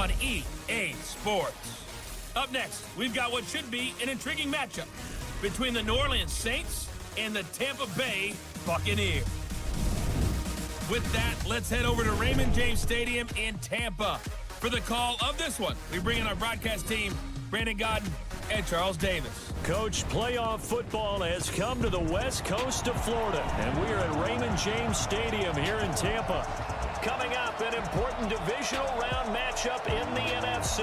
on EA Sports. Up next, we've got what should be an intriguing matchup between the New Orleans Saints and the Tampa Bay Buccaneers. With that, let's head over to Raymond James Stadium in Tampa for the call of this one. We bring in our broadcast team, Brandon Godden and Charles Davis. Coach, playoff football has come to the west coast of Florida, and we are at Raymond James Stadium here in Tampa. Coming up, an important divisional round matchup in the NFC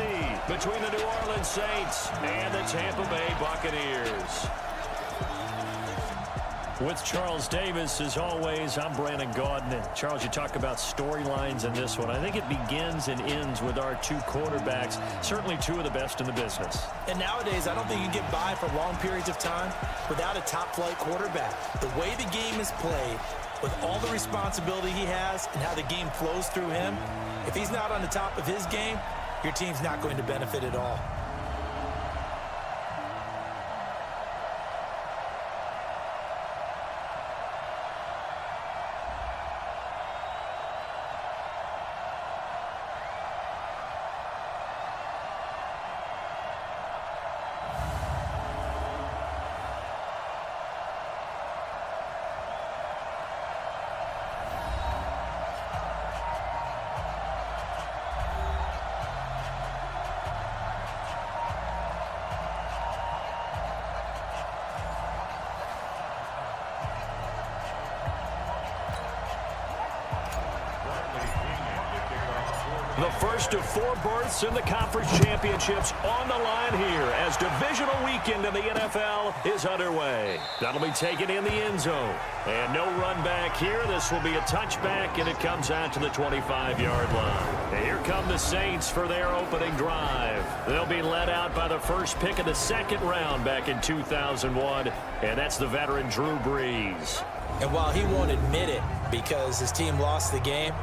between the New Orleans Saints and the Tampa Bay Buccaneers. With Charles Davis, as always, I'm Brandon Gaudin. And Charles, you talk about storylines in this one. I think it begins and ends with our two quarterbacks, certainly two of the best in the business. And nowadays, I don't think you can get by for long periods of time without a top-flight quarterback. The way the game is played, with all the responsibility he has and how the game flows through him, if he's not on the top of his game, your team's not going to benefit at all. The first of four berths in the conference championships on the line here as divisional weekend in the NFL is underway. That'll be taken in the end zone. And no run back here. This will be a touchback, and it comes out to the 25-yard line. And here come the Saints for their opening drive. They'll be led out by the first pick of the second round back in 2001, and that's the veteran Drew Brees. And while he won't admit it because his team lost the game,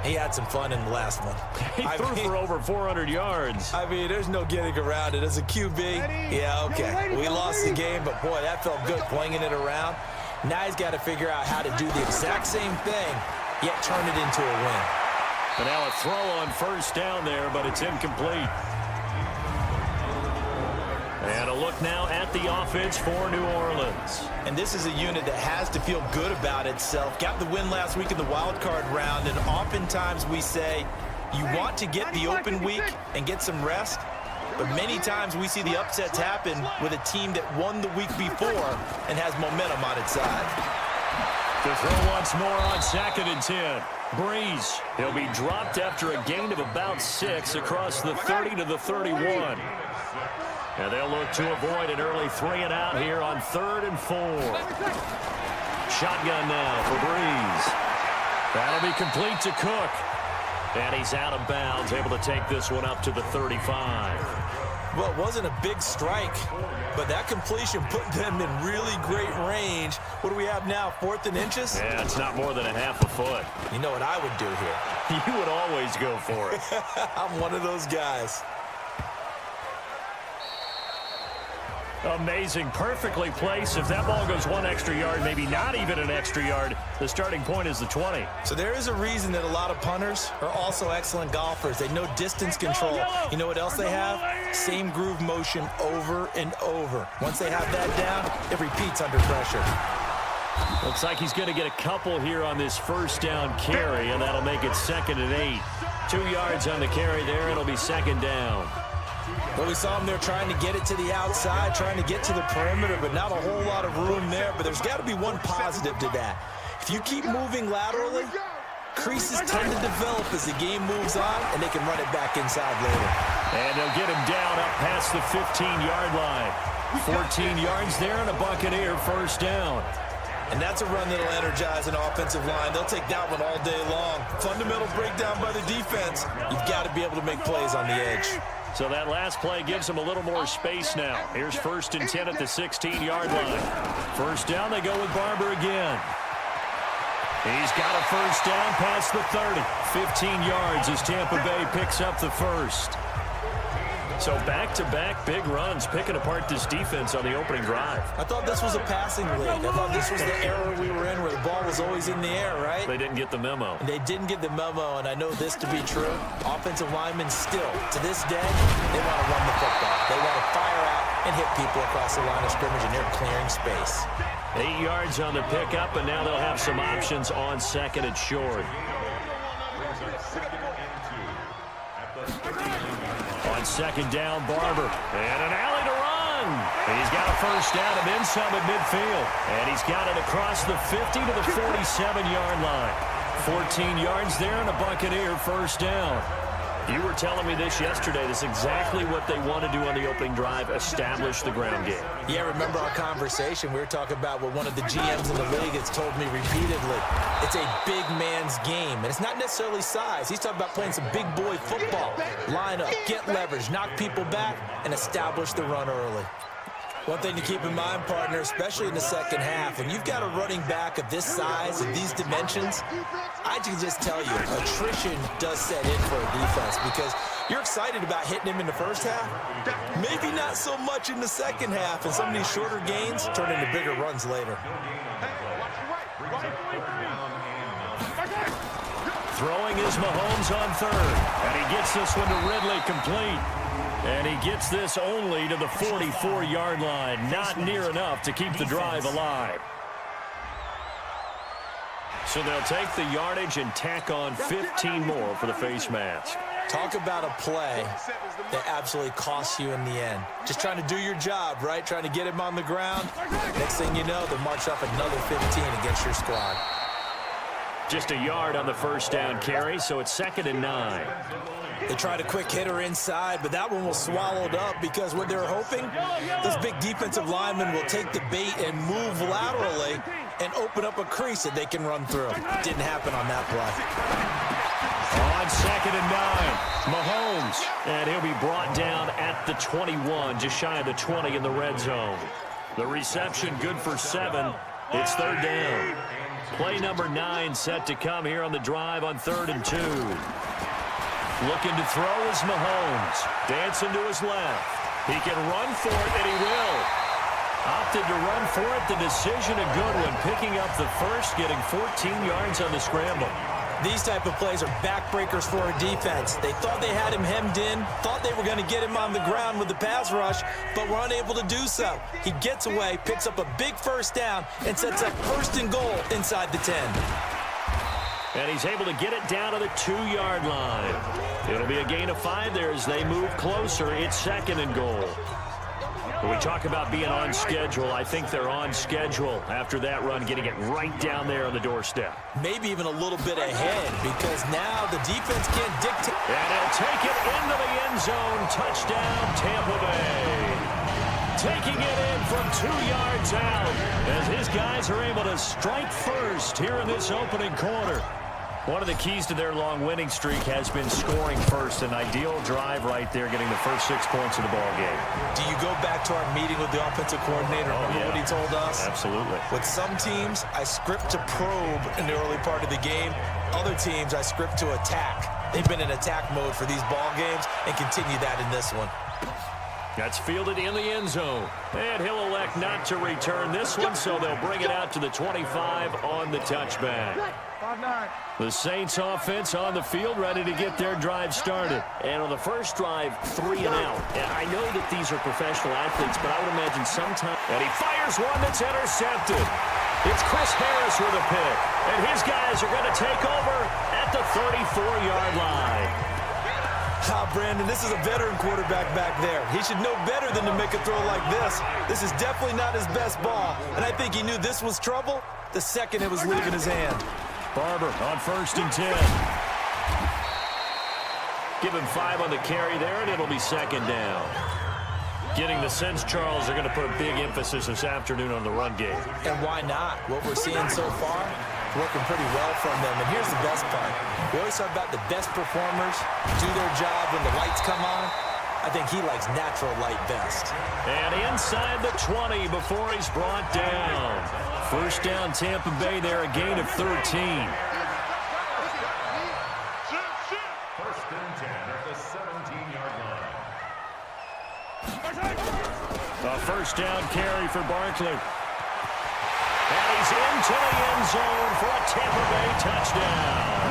he had some fun in the last one. He threw for over 400 yards. I mean, there's no getting around it. As a QB, yeah, okay. We lost the game, but, boy, that felt good, flinging it around. Now he's got to figure out how to do the exact same thing, yet turn it into a win. And now a throw on first down there, but it's incomplete. And a look now at the offense for New Orleans. And this is a unit that has to feel good about itself. Got the win last week in the wild card round, and oftentimes we say you want to get the open week and get some rest, but many times we see the upsets happen with a team that won the week before and has momentum on its side. To throw once more on 2nd and 10. Brees, he'll be dropped after a gain of about 6 across the 30 to the 31. And they'll look to avoid an early 3-and-out here on 3rd and 4. Shotgun now for Brees. That'll be complete to Cook. And he's out of bounds, able to take this one up to the 35. Well, it wasn't a big strike, but that completion put them in really great range. What do we have now, 4th and inches? Yeah, it's not more than a half a foot. You know what I would do here? You would always go for it. I'm one of those guys. Amazing, perfectly placed. If that ball goes 1 extra yard, maybe not even an extra yard, the starting point is the 20. So there is a reason that a lot of punters are also excellent golfers. They know distance control. You know what else they have? Same groove motion over and over. Once they have that down, it repeats under pressure. Looks like he's going to get a couple here on this first down carry, and that'll make it 2nd and 8. 2 yards on the carry there. It'll be 2nd down. Well, we saw him there trying to get it to the outside, trying to get to the perimeter, but not a whole lot of room there. But there's got to be one positive to that. If you keep moving laterally, creases tend to develop as the game moves on, and they can run it back inside later. And they'll get him down up past the 15-yard line. 14 yards there and a Buccaneer first down. And that's a run that'll energize an offensive line. They'll take that one all day long. Fundamental breakdown by the defense. You've got to be able to make plays on the edge. So that last play gives them a little more space now. Here's 1st and 10 at the 16-yard line. First down, they go with Barber again. He's got a first down past the 30. 15 yards as Tampa Bay picks up the first. So back-to-back big runs, picking apart this defense on the opening drive. I thought this was a passing league. I thought this was the era we were in where the ball was always in the air, right? They didn't get the memo. And they didn't get the memo, and I know this to be true. Offensive linemen still, to this day, they want to run the football. They want to fire out and hit people across the line of scrimmage, and they're clearing space. 8 yards on the pickup, and now they'll have some options on second and short. On second down, Barber. And an alley to run. And he's got a first down and then some at midfield. And he's got it across the 50 to the 47-yard line. 14 yards there and a Buccaneer first down. You were telling me this yesterday. This is exactly what they want to do on the opening drive, establish the ground game. Yeah, remember our conversation? We were talking about what one of the GMs in the league has told me repeatedly. It's a big man's game, and it's not necessarily size. He's talking about playing some big boy football. Line up, get leverage, knock people back, and establish the run early. One thing to keep in mind, partner, especially in the second half, when you've got a running back of this size and these dimensions, I can just tell you, attrition does set in for a defense because you're excited about hitting him in the first half. Maybe not so much in the second half, and some of these shorter gains turn into bigger runs later. Throwing is Mahomes on third, and he gets this one to Ridley complete. And he gets this only to the 44-yard line. Not near enough to keep the drive alive. So they'll take the yardage and tack on 15 more for the face mask. Talk about a play that absolutely costs you in the end. Just trying to do your job, right? Trying to get him on the ground. Next thing you know, they'll march off another 15 against your squad. Just a yard on the first down carry, so it's 2nd and 9. They tried a quick hitter inside, but that one was swallowed up because what they were hoping, those big defensive linemen will take the bait and move laterally and open up a crease that they can run through. Didn't happen on that play. On 2nd and 9, Mahomes, and he'll be brought down at the 21, just shy of the 20 in the red zone. The reception good for 7. It's 3rd down. Play number 9 set to come here on the drive on 3rd and 2. Looking to throw is Mahomes. Dancing to his left. He can run for it, and he will. Opted to run for it. The decision a good one. Picking up the first, getting 14 yards on the scramble. These type of plays are backbreakers for a defense. They thought they had him hemmed in, thought they were going to get him on the ground with the pass rush, but were unable to do so. He gets away, picks up a big first down, and sets up 1st and goal inside the 10. And he's able to get it down to the 2-yard line. It'll be a gain of 5 there as they move closer. It's 2nd and goal. When we talk about being on schedule, I think they're on schedule after that run, getting it right down there on the doorstep. Maybe even a little bit ahead because now the defense can't dictate. And he'll take it into the end zone. Touchdown, Tampa Bay. Taking it in from 2 yards out as his guys are able to strike first here in this opening quarter. One of the keys to their long winning streak has been scoring first. An ideal drive right there, getting the first 6 points of the ball game. Do you go back to our meeting with the offensive coordinator? Remember what he told us? Absolutely. With some teams, I script to probe in the early part of the game. Other teams, I script to attack. They've been in attack mode for these ball games and continue that in this one. That's fielded in the end zone. And he'll elect not to return this one, so they'll bring it out to the 25 on the touchback. The Saints offense on the field, ready to get their drive started. And on the first drive, 3 and out. And I know that these are professional athletes, but I would imagine sometimes. And he fires one that's intercepted. It's Chris Harris with a pick. And his guys are going to take over at the 34-yard line. Brandon, this is a veteran quarterback back there. He should know better than to make a throw like this. This is definitely not his best ball, and I think he knew this was trouble the second it was leaving his hand. Barber on 1st and 10. Give him 5 on the carry there, and it'll be 2nd down. Getting the sense, Charles, they're going to put a big emphasis this afternoon on the run game. And why not? What we're seeing so far, working pretty well from them. And here's the best part. We always talk about the best performers do their job when the lights come on. I think he likes natural light best. And inside the 20 before he's brought down. First down, Tampa Bay there, a gain of 13. 1st and 10 at the 17-yard line. A first down carry for Barkley. And he's into the end zone for a Tampa Bay touchdown.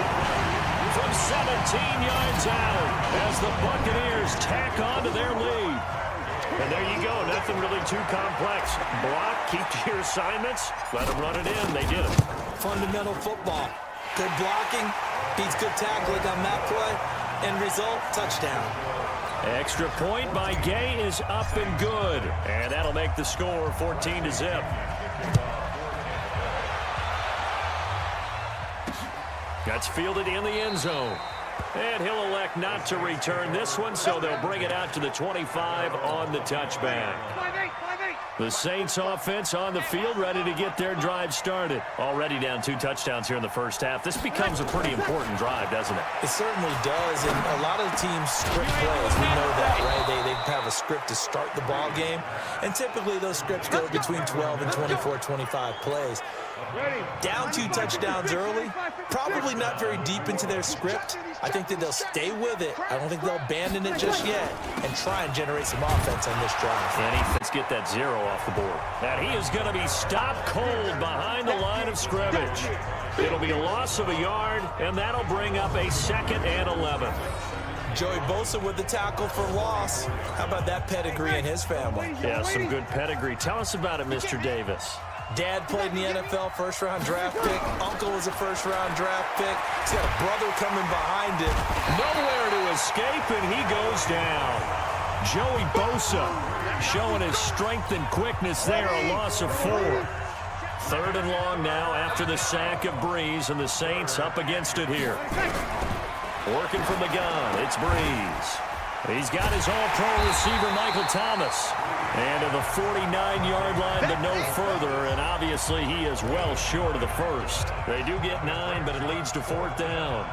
From 17 yards out as the Buccaneers tack on to their lead. And there you go. Nothing really too complex. Block, keep to your assignments, let them run it in. They did it. Fundamental football. Good blocking, beats good tackling on that play. End result, touchdown. Extra point by Gay is up and good. And that'll make the score 14-0. That's fielded in the end zone. And he'll elect not to return this one, so they'll bring it out to the 25 on the touchback. The Saints offense on the field, ready to get their drive started. Already down 2 touchdowns here in the first half. This becomes a pretty important drive, doesn't it? It certainly does, and a lot of teams script plays. We know that, right? They have a script to start the ball game, and typically those scripts go between 12 and 24, 25 plays. Down 2 touchdowns early, probably not very deep into their script. I think that they'll stay with it. I don't think they'll abandon it just yet and try and generate some offense on this drive. And let's get that 0 off the board. And he is going to be stopped cold behind the line of scrimmage. It'll be a loss of a yard, and that'll bring up a 2nd and 11. Joey Bosa with the tackle for loss. How about that pedigree in his family? Yeah, some good pedigree. Tell us about it, Mr. Davis. Dad played in the NFL, first-round draft pick. Uncle was a first-round draft pick. He's got a brother coming behind him. Nowhere to escape, and he goes down. Joey Bosa showing his strength and quickness there, a loss of 4. 3rd and long now after the sack of Breeze, and the Saints up against it here. Working from the gun, it's Breeze. He's got his all-pro receiver, Michael Thomas. And to the 49-yard line, but no further. And obviously, he is well short of the first. They do get 9, but it leads to 4th down.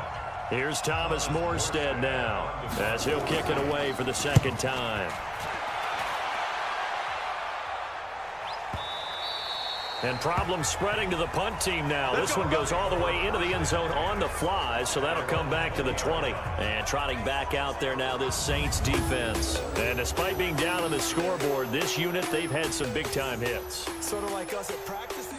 Here's Thomas Morstead now, as he'll kick it away for the 2nd time. And problems spreading to the punt team now. This one goes all the way into the end zone on the fly, so that'll come back to the 20. And trotting back out there now, this Saints defense. And despite being down on the scoreboard, this unit, they've had some big-time hits. Sort of like us at practice.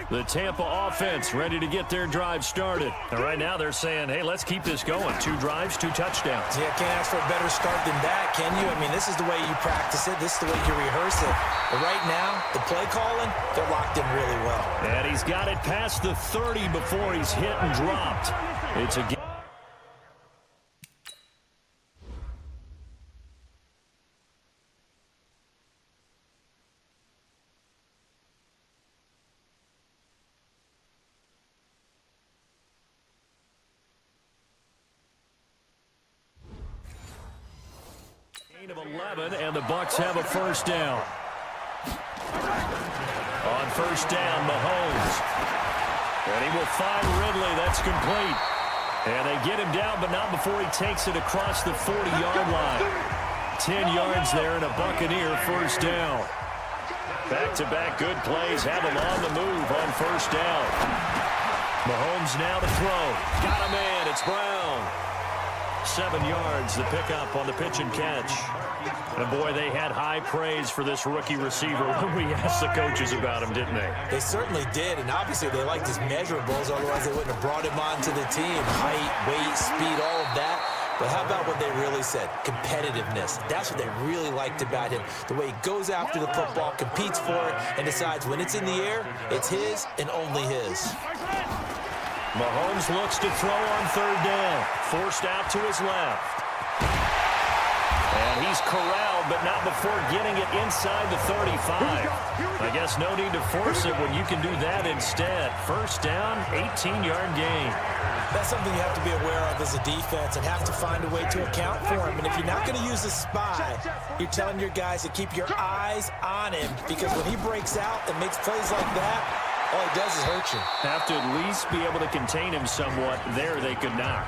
The Tampa offense ready to get their drive started. And right now they're saying, hey, let's keep this going. 2 drives, 2 touchdowns. Yeah, can't ask for a better start than that, can you? I mean, this is the way you practice it. This is the way you rehearse it. But right now, the play calling, they're locked in really well. And he's got it past the 30 before he's hit and dropped. It's a game. Of 11, and the Bucs have a first down. On first down, Mahomes. And he will find Ridley. That's complete. And they get him down, but not before he takes it across the 40-yard line. 10 yards there and a Buccaneer first down. Back-to-back good plays have him on the move on first down. Mahomes now to throw. Got a man. It's Brown. 7 yards, the pickup on the pitch and catch. And boy, they had high praise for this rookie receiver when we asked the coaches about him, didn't they? They certainly did, and obviously they liked his measurables, otherwise they wouldn't have brought him onto the team. Height, weight, speed, all of that. But how about what they really said? Competitiveness. That's what they really liked about him. The way he goes after the football, competes for it, and decides when it's in the air, it's his and only his. Mahomes looks to throw on third down. Forced out to his left. And he's corralled, but not before getting it inside the 35. I guess no need to force it when you can do that instead. First down, 18-yard gain. That's something you have to be aware of as a defense and have to find a way to account for him. And if you're not going to use a spy, you're telling your guys to keep your eyes on him, because when he breaks out and makes plays like that, all he does is hurt you. Have to at least be able to contain him somewhat. There they could not.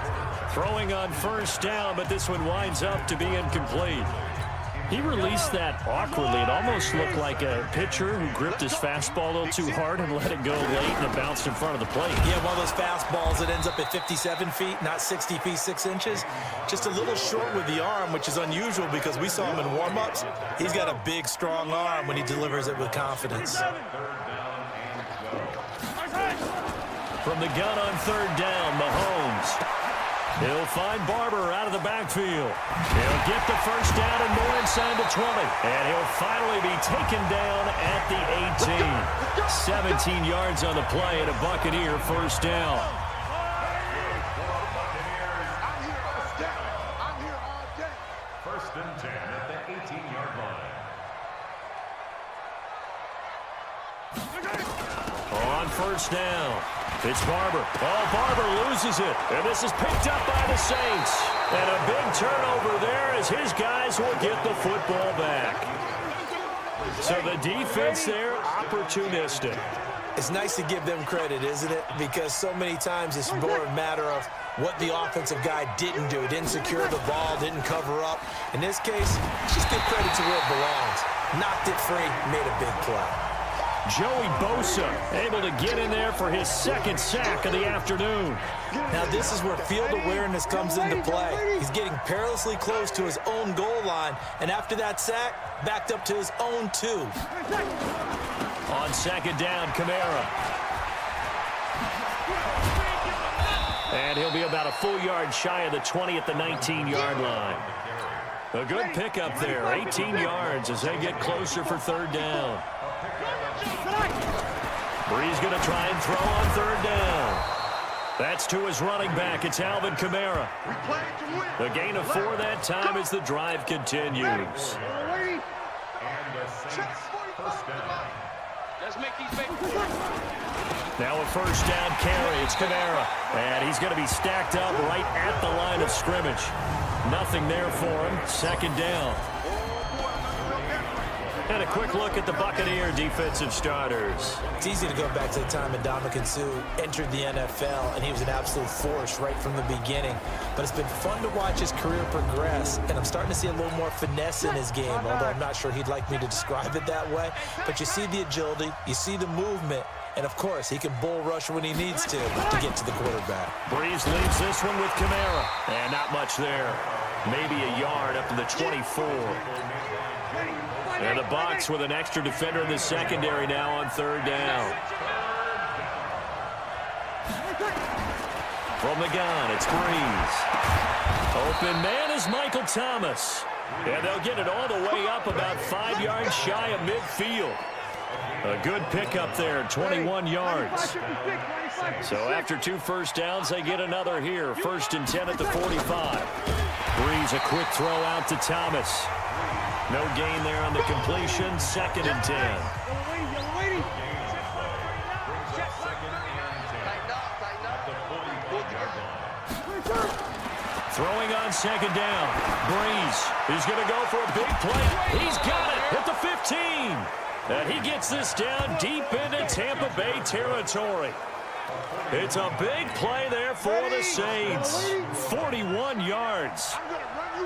Throwing on first down, but this one winds up to be incomplete. He released that awkwardly. It almost looked like a pitcher who gripped his fastball a little too hard and let it go late, and it bounced in front of the plate. Yeah, one of those fastballs that ends up at 57 feet, not 60 feet, 6 inches. Just a little short with the arm, which is unusual because we saw him in warm-ups. He's got a big, strong arm when he delivers it with confidence. From the gun on third down, Mahomes. He'll find Barber out of the backfield. He'll get the first down and more inside the 20. And he'll finally be taken down at the 18. 17 yards on the play and a Buccaneer first down. First and 10 at the 18-yard line. On first down, it's Barber. Oh, Barber loses it. And this is picked up by the Saints. And a big turnover there as his guys will get the football back. So the defense there, opportunistic. It's nice to give them credit, isn't it? Because so many times it's more a matter of what the offensive guy didn't do. Didn't secure the ball, didn't cover up. In this case, just give credit to where it belongs. Knocked it free, made a big play. Joey Bosa able to get in there for his second sack of the afternoon. Now this is where field awareness comes into play. He's getting perilously close to his own goal line, and after that sack, backed up to his own 2. On second down, Kamara. And he'll be about a full yard shy of the 20 at the 19-yard line. A good pickup there, 18 yards as they get closer for third down. Brees going to try and throw on third down. That's to his running back. It's Alvin Kamara. The gain of 4 that time as the drive continues. And the Saints first down. Let's make these big. Now a first down carry. It's Kamara. And he's going to be stacked up right at the line of scrimmage. Nothing there for him. Second down. And a quick look at the Buccaneer defensive starters. It's easy to go back to the time when Ndamukong Suh entered the NFL, and he was an absolute force right from the beginning. But it's been fun to watch his career progress, and I'm starting to see a little more finesse in his game, although I'm not sure he'd like me to describe it that way. But you see the agility, you see the movement, and of course, he can bull rush when he needs to get to the quarterback. Brees leaves this one with Kamara. And not much there. Maybe a yard up to the 24. And the Bucs with an extra defender in the secondary now on third down. From the gun, it's Brees. Open man is Michael Thomas. And they'll get it all the way up about 5 yards shy of midfield. A good pickup there, 21 yards. So after 2 first downs, they get another here. First and 10 at the 45. Brees, a quick throw out to Thomas. No gain there on the completion. Second and 10. Throwing on second down. Brees is going to go for a big play. He's got it at the 15. And he gets this down deep into Tampa Bay territory. It's a big play there for the Saints. 41 yards.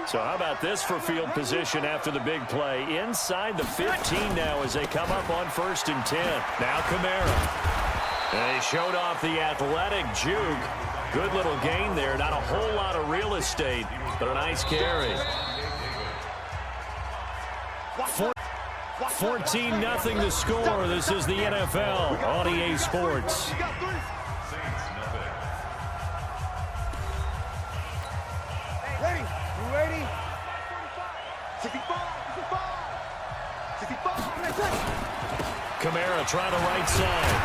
So how about this for field position after the big play? Inside the 15 now as they come up on first and 10. Now Kamara. And he showed off the athletic juke. Good little gain there. Not a whole lot of real estate, but a nice carry. 14-0 the score. This is the NFL on EA Sports. Ready? 65. Kamara trying the right side.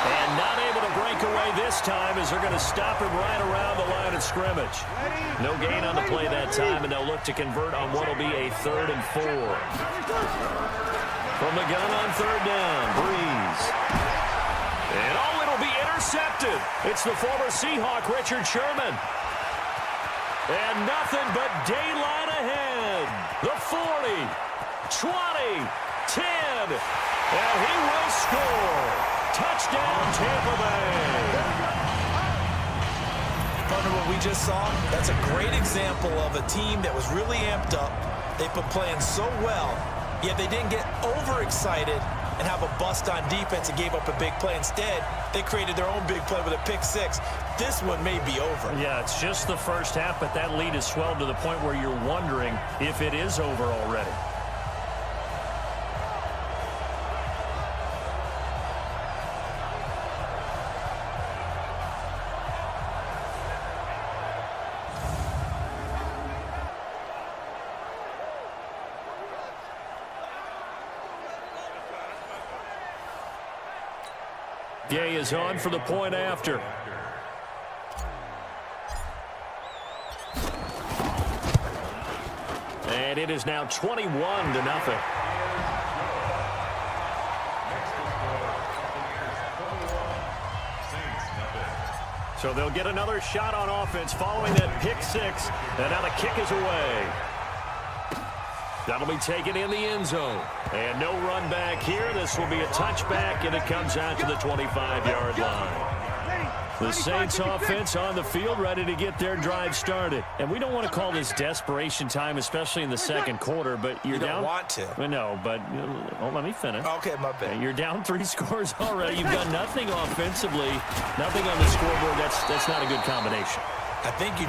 And not able to break away this time as they're going to stop him right around the line of scrimmage. No gain on the play that time, and they'll look to convert on what will be a 3rd and 4. From the gun on third down, Brees. And it'll be intercepted. It's the former Seahawk, Richard Sherman. And nothing but daylight ahead. The 40, 20, 10, and he will score. Touchdown, Tampa Bay. Under what we just saw, that's a great example of a team that was really amped up, They've been playing so well, yet they didn't get overexcited and have a bust on defense and gave up a big play. Instead, they created their own big play with a pick six. This one may be over. Yeah, it's just the first half, but that lead has swelled to the point where you're wondering if it is over already. Gay is on for the point after. And it is now 21-0. So they'll get another shot on offense following that pick six. And now the kick is away. That'll be taken in the end zone. And no run back here. This will be a touchback, and it comes out to the 25-yard line. The Saints offense on the field, ready to get their drive started. And we don't want to call this desperation time, especially in the second quarter, but you're down. You don't want to. No, but let me finish. Okay, my bad. You're down 3 scores already. You've done nothing offensively, nothing on the scoreboard. That's not a good combination. I think you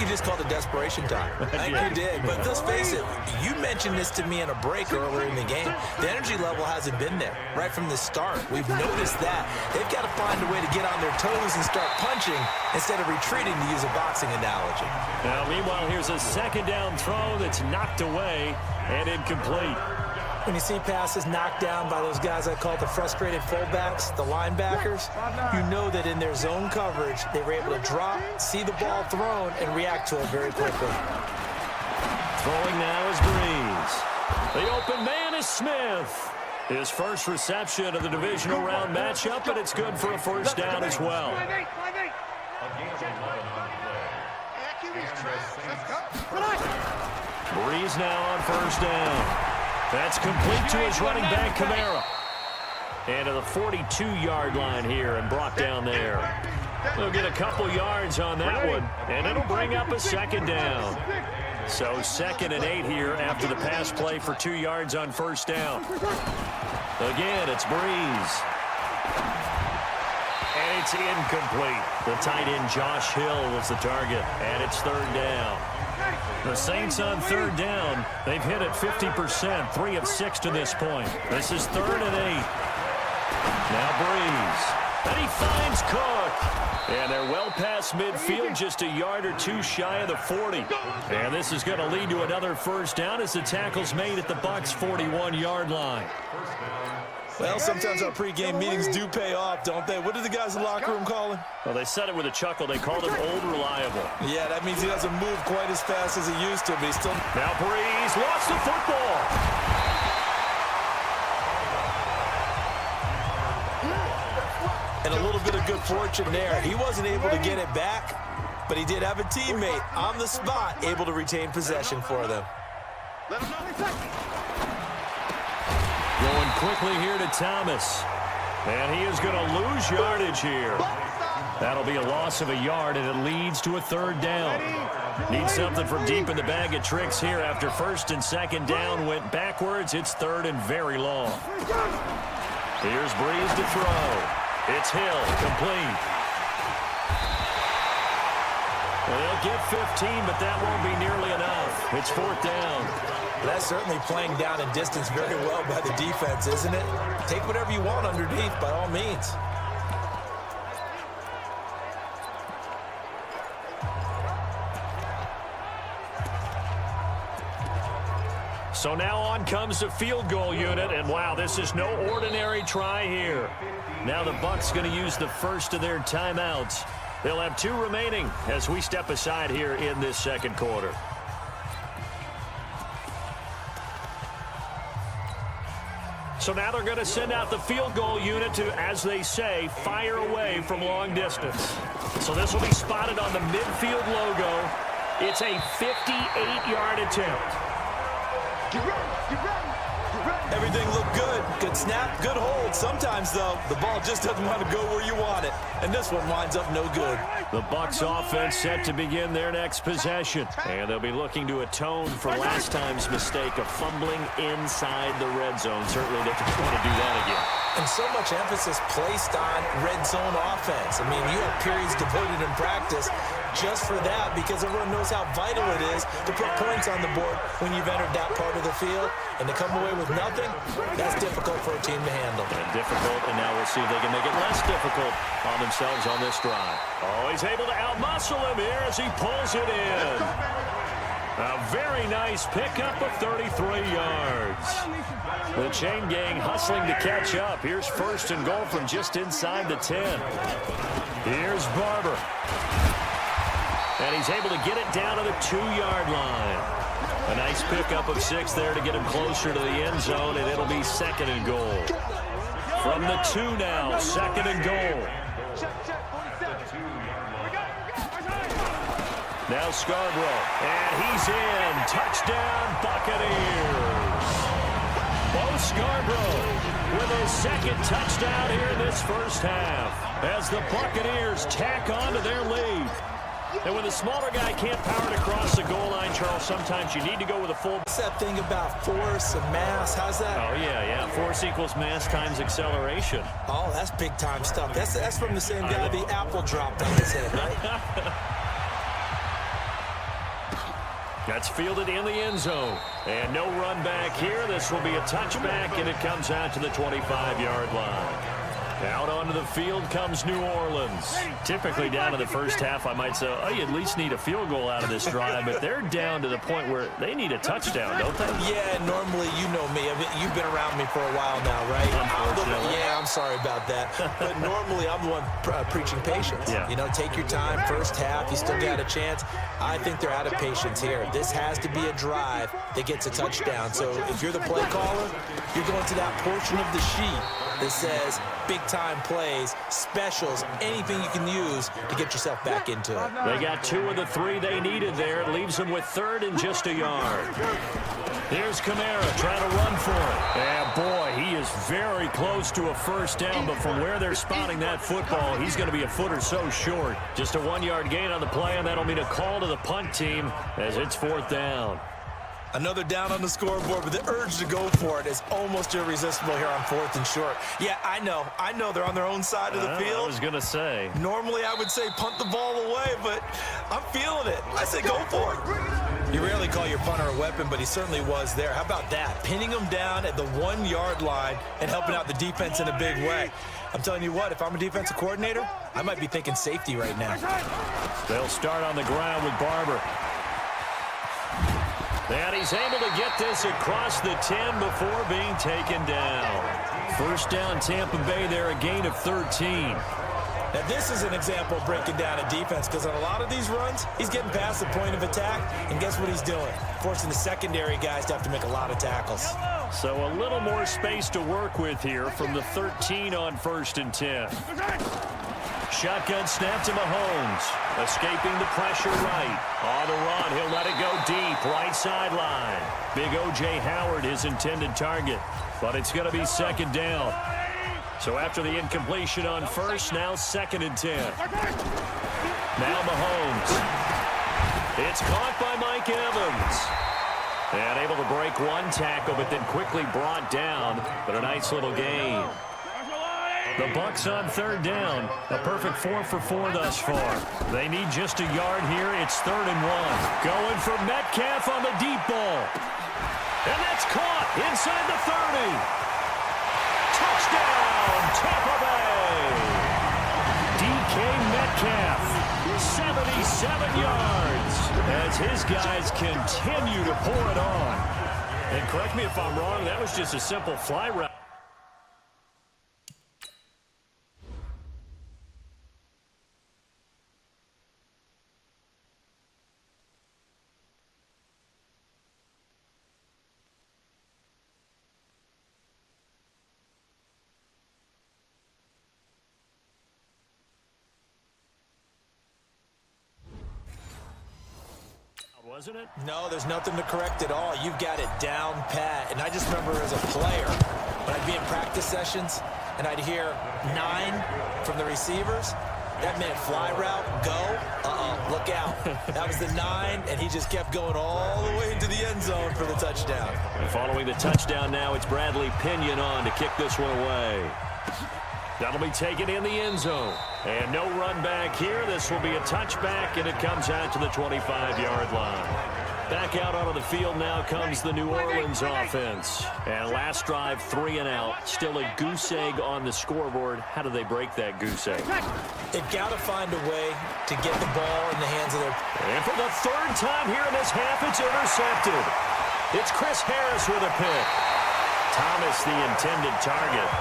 just called it desperation time. I think you did. But let's face it, you mentioned this to me in a break earlier in the game. The energy level hasn't been there right from the start. We've noticed that. They've got to find a way to get on their toes and start punching instead of retreating, to use a boxing analogy. Now, meanwhile, here's a second down throw that's knocked away and incomplete. When you see passes knocked down by those guys I call the frustrated fullbacks, the linebackers, you know that in their zone coverage, they were able to drop, see the ball thrown, and react to it very quickly. Throwing now is Breeze. The open man is Smith. His first reception of the divisional round matchup, and it's good for a first down as well. Breeze now on first down. That's complete to his running back, Kamara. And to the 42-yard line here and brought down there. They'll get a couple yards on that one, and it'll bring up a second down. So 2nd and 8 here after the pass play for 2 yards on first down. Again, it's Breeze. And it's incomplete. The tight end, Josh Hill, was the target, and it's 3rd down. The Saints on 3rd down. They've hit it 50%, 3 of 6 to this point. This is 3rd and 8. Now Breeze. And he finds Cook. And they're well past midfield, just a yard or two shy of the 40. And this is going to lead to another first down as the tackle's made at the Bucs' 41-yard line. Well, sometimes our pregame meetings do pay off, don't they? What did the guys in the locker room call him? Well, they said it with a chuckle. They called him Old Reliable. Yeah, that means he doesn't move quite as fast as he used to, but he's still... Now Breeze lost the football. And a little bit of good fortune there. He wasn't able to get it back, but he did have a teammate on the spot able to retain possession for them. Going quickly here to Thomas. And he is going to lose yardage here. That'll be a loss of a yard, and it leads to a 3rd down. Need something from deep in the bag of tricks here after 1st and 2nd down went backwards. It's 3rd and very long. Here's Breeze to throw. It's Hill, complete. Well, they'll get 15, but that won't be nearly enough. It's 4th down. That's certainly playing down in distance very well by the defense, isn't it? Take whatever you want underneath, by all means. So now on comes the field goal unit, and wow, this is no ordinary try here. Now the Bucs going to use the first of their timeouts. They'll have 2 remaining as we step aside here in this second quarter. So now they're going to send out the field goal unit to, as they say, fire away from long distance. So this will be spotted on the midfield logo. It's a 58-yard attempt. Get ready, get ready, get ready. Everything looked good. Good snap, good hold. Sometimes, though, the ball just doesn't want to go where you want it. And this one winds up no good. The Bucs offense set to begin their next possession. And they'll be looking to atone for last time's mistake of fumbling inside the red zone. Certainly they don't want to do that again. And so much emphasis placed on red zone offense. I mean, you have periods devoted in practice just for that because everyone knows how vital it is to put points on the board when you've entered that part of the field. And to come away with nothing, that's difficult for a team to handle. And difficult, and now we'll see if they can make it less difficult on themselves on this drive. Oh, he's able to outmuscle him here as he pulls it in. A very nice pickup of 33 yards. The chain gang hustling to catch up. Here's first and goal from just inside the 10. Here's Barber. And he's able to get it down to the 2-yard line. A nice pickup of 6 there to get him closer to the end zone, and it'll be second and goal. From the 2 now, second and goal. Now Scarborough, and he's in. Touchdown, Buccaneers. Bo Scarborough with his second touchdown here in this first half as the Buccaneers tack on to their lead. And when the smaller guy can't power it across the goal line, Charles, sometimes you need to go with a full... What's that thing about force and mass? How's that? Oh, yeah. Force equals mass times acceleration. Oh, that's big-time stuff. That's from the same guy the apple dropped on his head, right? That's fielded in the end zone. And no run back here. This will be a touchback, and it comes out to the 25-yard line. Out onto the field comes New Orleans. Typically down to the first half, I might say, oh, you at least need a field goal out of this drive, but they're down to the point where they need a touchdown, don't they? Yeah, normally, you know me. I mean, you've been around me for a while now, right? I'm sorry about that. But normally, I'm the one preaching patience. Yeah. You know, take your time, first half, you still got a chance. I think they're out of patience here. This has to be a drive that gets a touchdown. So if you're the play caller, you're going to that portion of the sheet that says big-time plays, specials, anything you can use to get yourself back into it. They got 2 of the 3 they needed there. It leaves them with third and just a yard. Here's Kamara trying to run for it. And, boy, he is very close to a first down, but from where they're spotting that football, he's going to be a foot or so short. Just a 1-yard gain on the play, and that'll mean a call to the punt team as it's fourth down. Another down on the scoreboard, but the urge to go for it is almost irresistible here on fourth and short. Yeah, I know they're on their own side of the field. I was going to say. Normally I would say punt the ball away, but I'm feeling it. I say go for it. You rarely call your punter a weapon, but he certainly was there. How about that? Pinning him down at the 1-yard line and helping out the defense in a big way. I'm telling you what, if I'm a defensive coordinator, I might be thinking safety right now. They'll start on the ground with Barber. And he's able to get this across the 10 before being taken down. First down, Tampa Bay there, a gain of 13. Now, this is an example of breaking down a defense because on a lot of these runs, he's getting past the point of attack, and guess what he's doing? Forcing the secondary guys to have to make a lot of tackles. So a little more space to work with here from the 13 on first and 10. Shotgun snap to Mahomes. Escaping the pressure right. On the run, he'll let it go deep. Right sideline. Big O.J. Howard, his intended target. But it's going to be second down. So after the incompletion on first, now second and 10. Now Mahomes. It's caught by Mike Evans. And able to break one tackle, but then quickly brought down. But a nice little gain. The Bucs on third down. A perfect 4 for 4 thus far. They need just a yard here. It's 3rd and 1. Going for Metcalf on the deep ball. And that's caught inside the 30. Touchdown, Tampa Bay. DK Metcalf, 77 yards as his guys continue to pour it on. And correct me if I'm wrong, that was just a simple fly route. doesn't it? No, there's nothing to correct at all. You've got it down pat. And I just remember as a player, when I'd be in practice sessions and I'd hear 9 from the receivers, that meant fly route, go, look out. That was the 9, and he just kept going all the way into the end zone for the touchdown. And following the touchdown now, it's Bradley Pinion on to kick this one away. That'll be taken in the end zone. And no run back here. This will be a touchback, and it comes out to the 25-yard line. Back out onto the field now comes the New Orleans offense. And last drive, 3 and out. Still a goose egg on the scoreboard. How do they break that goose egg? They've got to find a way to get the ball in the hands of their... And for the 3rd time here in this half, it's intercepted. It's Chris Harris with a pick. Thomas, the intended target.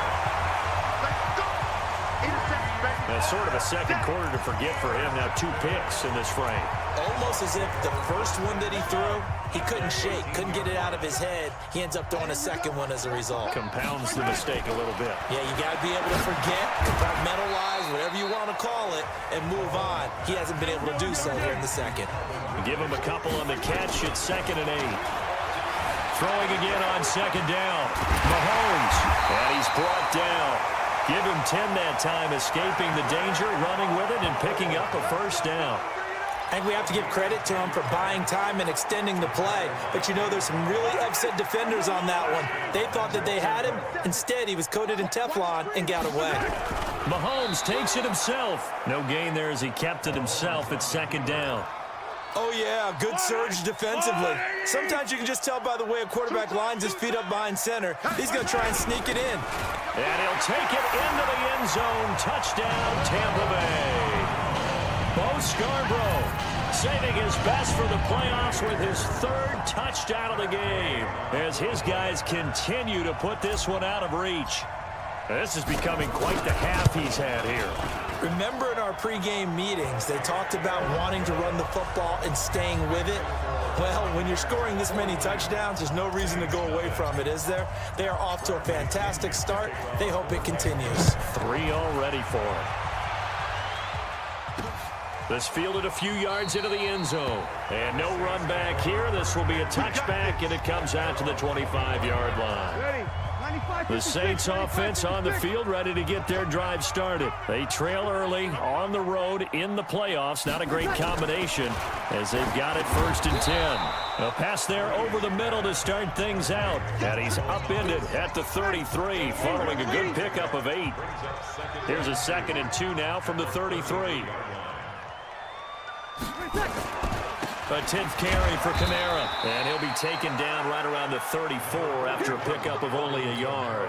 That's sort of a second quarter to forget for him. Now 2 picks in this frame. Almost as if the first one that he threw, he couldn't shake, couldn't get it out of his head. He ends up throwing a second one as a result. Compounds the mistake a little bit. Yeah, you got to be able to forget, compartmentalize, whatever you want to call it, and move on. He hasn't been able to do so here in the second. Give him a couple on the catch. It's 2nd and 8. Throwing again on 2nd down. Mahomes, and he's brought down. Give him 10 that time, escaping the danger, running with it, and picking up a 1st down. I think we have to give credit to him for buying time and extending the play. But, you know, there's some really upset defenders on that one. They thought that they had him. Instead, he was coated in Teflon and got away. Mahomes takes it himself. No gain there as he kept it himself at 2nd down. Oh, yeah, good surge defensively. Sometimes you can just tell by the way a quarterback lines his feet up behind center. He's going to try and sneak it in. And he'll take it into the end zone. Touchdown, Tampa Bay. Bo Scarborough saving his best for the playoffs with his 3rd touchdown of the game as his guys continue to put this one out of reach. This is becoming quite the half he's had here. Remember in our pregame meetings, they talked about wanting to run the football and staying with it? Well, when you're scoring this many touchdowns, there's no reason to go away from it, is there? They are off to a fantastic start. They hope it continues. 3 already for him. This fielded a few yards into the end zone. And no run back here. This will be a touchback, and it comes out to the 25-yard line. The Saints offense on the field ready to get their drive started. They trail early on the road in the playoffs. Not a great combination as they've got it 1st and 10. A pass there over the middle to start things out. And he's upended at the 33 following a good pickup of 8. Here's a 2nd and 2 now from the 33. A 10th carry for Kamara, and he'll be taken down right around the 34 after a pickup of only a yard.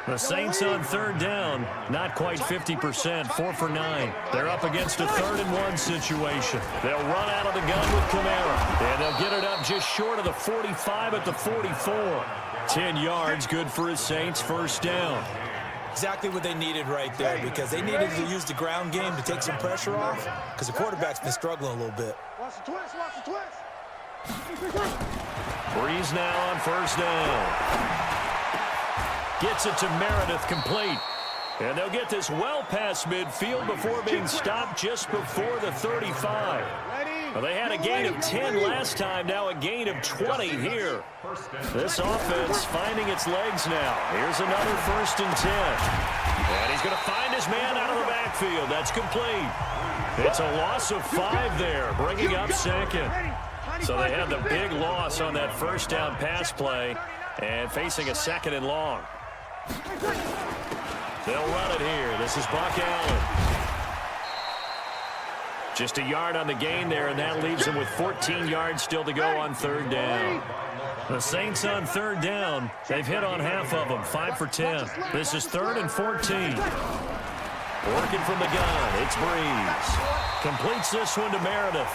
The Saints on 3rd down, not quite 50%, 4 for 9. They're up against a 3rd and 1 situation. They'll run out of the gun with Kamara, and they'll get it up just short of the 45 at the 44. 10 yards, good for his Saints, 1st down. Exactly what they needed right there, because they needed to use the ground game to take some pressure off, because the quarterback's been struggling a little bit. Watch the twist, watch the twist. Breeze now on 1st down. Gets it to Meredith, complete. And they'll get this well past midfield before being stopped just before the 35. Well, they had a gain of 10 last time, now a gain of 20 here. This offense finding its legs now. Here's another 1st and 10. And he's going to find his man out of the backfield. That's complete. It's a loss of 5 there, bringing up 2nd. So they had the big loss on that 1st down pass play and facing a 2nd and long. They'll run it here. This is Buck Allen. Just a yard on the gain there, and that leaves them with 14 yards still to go on 3rd down. The Saints on 3rd down. They've hit on half of them, 5 for 10. This is 3rd and 14. Working from the gun, it's Breeze. Completes this one to Meredith.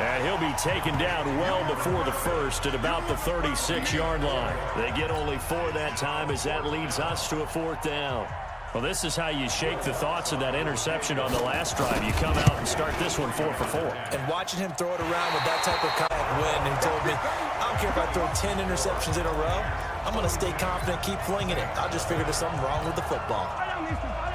And he'll be taken down well before the 1st at about the 36-yard line. They get only 4 that time as that leads us to a 4th down. Well, this is how you shake the thoughts of that interception on the last drive. You come out and start this one 4 for 4. And watching him throw it around with that type of wind, he told me, I don't care if I throw 10 interceptions in a row. I'm going to stay confident, keep flinging it. I just figured there's something wrong with the football.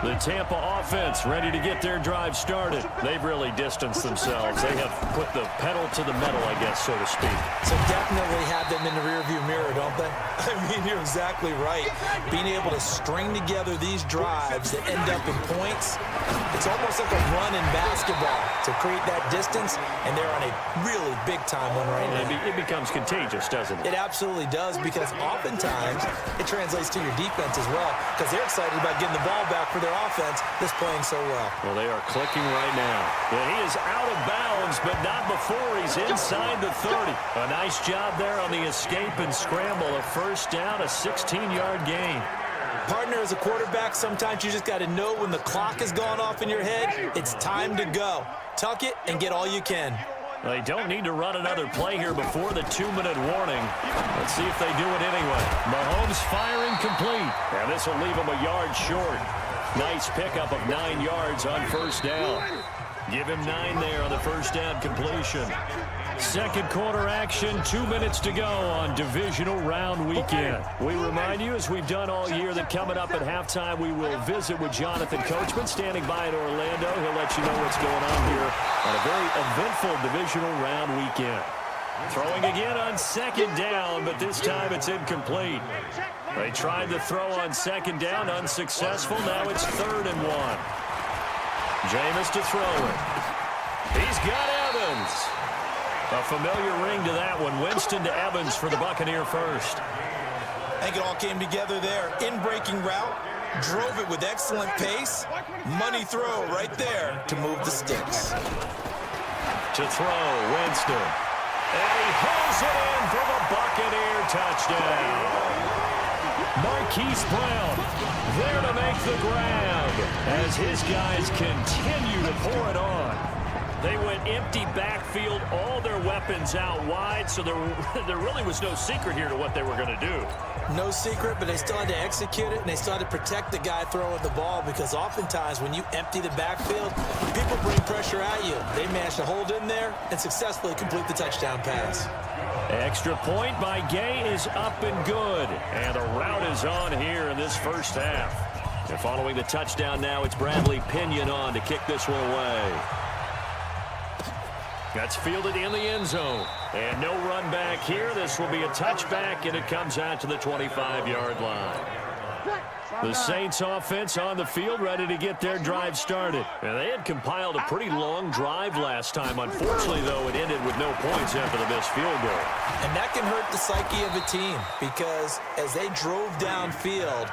The Tampa offense ready to get their drive started. They've really distanced themselves. They have put the pedal to the metal, I guess, so to speak. So definitely have them in the rearview mirror, don't they? I mean, you're exactly right. Being able to string together these drives that end up in points, it's almost like a run in basketball to create that distance, and they're on a really big-time one right now. It becomes contagious, doesn't it? It absolutely does, because oftentimes it translates to your defense as well, because they're excited about getting the ball back for their offense that's playing so well. Well, they are clicking right now. And he is out of bounds, but not before he's inside the 30. A nice job there on the escape and scramble. A first down, a 16-yard gain. Partner, as a quarterback, sometimes you just got to know when the clock has gone off in your head, it's time to go. Tuck it and get all you can. They don't need to run another play here before the 2-minute warning. Let's see if they do it anyway. Mahomes firing complete. And this will leave him a yard short. Nice pickup of 9 yards on first down. Give him 9 there on the first down completion. Second quarter action, 2 minutes to go on divisional round weekend. We remind you, as we've done all year, that coming up at halftime, we will visit with Jonathan Coachman standing by in Orlando. He'll let you know what's going on here on a very eventful divisional round weekend. Throwing again on second down, but this time it's incomplete. They tried to throw on second down, unsuccessful. Now it's 3rd and 1. Jameis to throw it. He's got Evans. A familiar ring to that one. Winston to Evans for the Buccaneer first. I think it all came together there. In-breaking route, drove it with excellent pace. Money throw right there to move the sticks. To throw, Winston. And he hauls it in for the Buccaneer touchdown. Marquise Brown there to make the grab as his guys continue to pour it on. They went empty backfield, all their weapons out wide, so there really was no secret here to what they were going to do. No secret, but they still had to execute it, and they still had to protect the guy throwing the ball, because oftentimes when you empty the backfield, people bring pressure at you. They managed to hold in there and successfully complete the touchdown pass. Extra point by Gay is up and good, and the route is on here in this first half. And following the touchdown now, it's Bradley Pinion on to kick this one away. That's fielded in the end zone. And no run back here. This will be a touchback, and it comes out to the 25-yard line. The Saints offense on the field ready to get their drive started. And they had compiled a pretty long drive last time. Unfortunately, though, it ended with no points after the missed field goal. And that can hurt the psyche of a team, because as they drove downfield,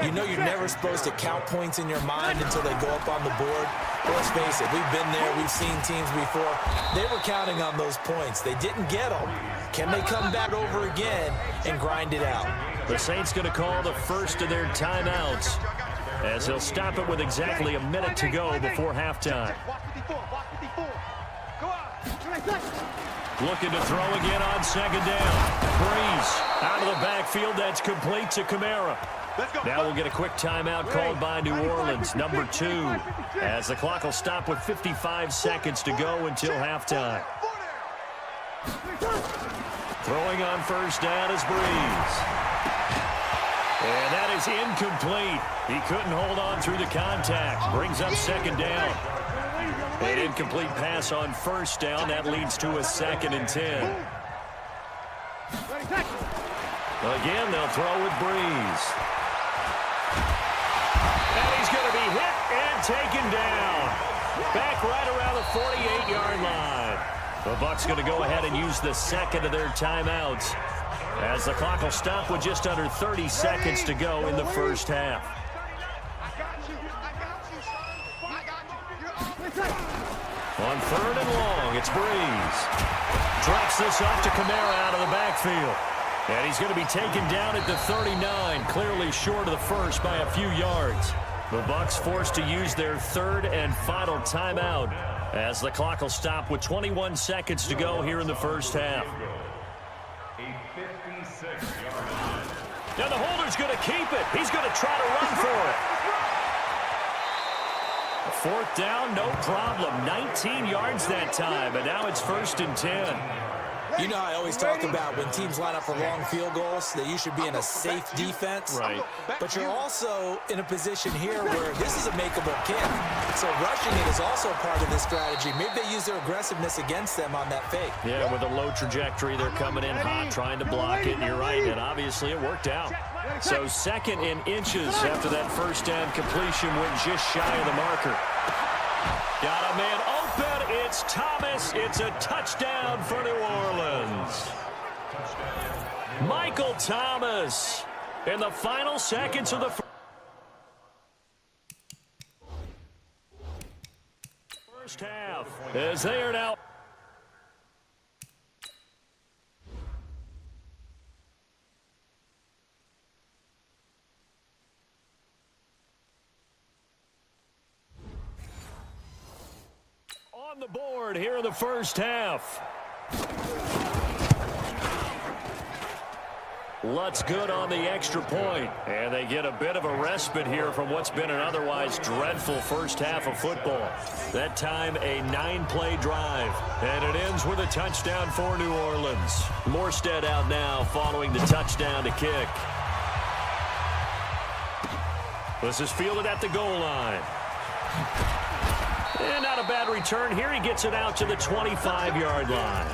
you know you're never supposed to count points in your mind until they go up on the board. But let's face it, we've been there, we've seen teams before. They were counting on those points. They didn't get them. Can they come back over again and grind it out? The Saints going to call the first of their timeouts, as they'll stop it with exactly a minute to go before halftime. Looking to throw again on second down. Breeze out of the backfield. That's complete to Kamara. Now we'll get a quick timeout called by New Orleans, number 2, as the clock will stop with 55 seconds to go until halftime. Throwing on first down is Breeze. And that is incomplete. He couldn't hold on through the contact. Brings up second down. An incomplete pass on first down. That leads to a 2nd and 10. Again, they'll throw with Breeze. And he's going to be hit and taken down. Back right around the 48-yard line. The Bucs going to go ahead and use the second of their timeouts, as the clock will stop with just under 30 seconds to go in the first half. On 3rd and long, it's Breeze. Drops this off to Kamara out of the backfield. And he's going to be taken down at the 39, clearly short of the first by a few yards. The Bucs forced to use their 3rd and final timeout, as the clock will stop with 21 seconds to go here in the first half. Now the holder's going to keep it. He's going to try to run for it. A 4th down, no problem. 19 yards that time, and now it's 1st and 10. You know, I always talk about when teams line up for long field goals that you should be in a safe defense. Right. But you're also in a position here where this is a makeable kick. So rushing it is also part of this strategy. Maybe they use their aggressiveness against them on that fake. Yeah, with a low trajectory, they're coming in hot, trying to block it. And you're right, and obviously it worked out. So 2nd and inches after that first down completion went just shy of the marker. Got a man open. It's Thomas. It's a touchdown for New Orleans. Michael Thomas in the final seconds of the first half as they are now. On the board here in the first half. Lutz good on the extra point. And they get a bit of a respite here from what's been an otherwise dreadful first half of football. That time a 9-play drive. And it ends with a touchdown for New Orleans. Morstead out now following the touchdown to kick. This is fielded at the goal line. And not a bad return here. He gets it out to the 25-yard line.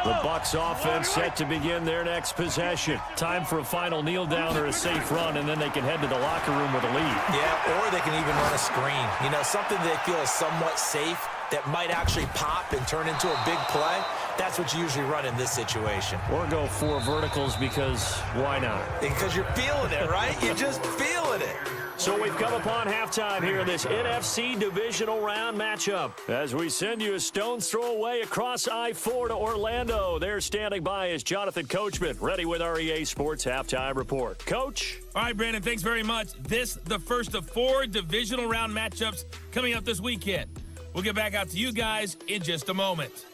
The Bucs offense set to begin their next possession. Time for a final kneel down or a safe run, and then they can head to the locker room with a lead. Yeah, or they can even run a screen. You know, something they feel is somewhat safe that might actually pop and turn into a big play. That's what you usually run in this situation. Or go 4 verticals because why not? Because you're feeling it, right? You're just feeling it. So we've come upon halftime here in this NFC divisional round matchup. As we send you a stone's throw away across I-4 to Orlando. There standing by is Jonathan Coachman, ready with our EA Sports Halftime Report. Coach? All right, Brandon, thanks very much. This, the first of 4 divisional round matchups coming up this weekend. We'll get back out to you guys in just a moment.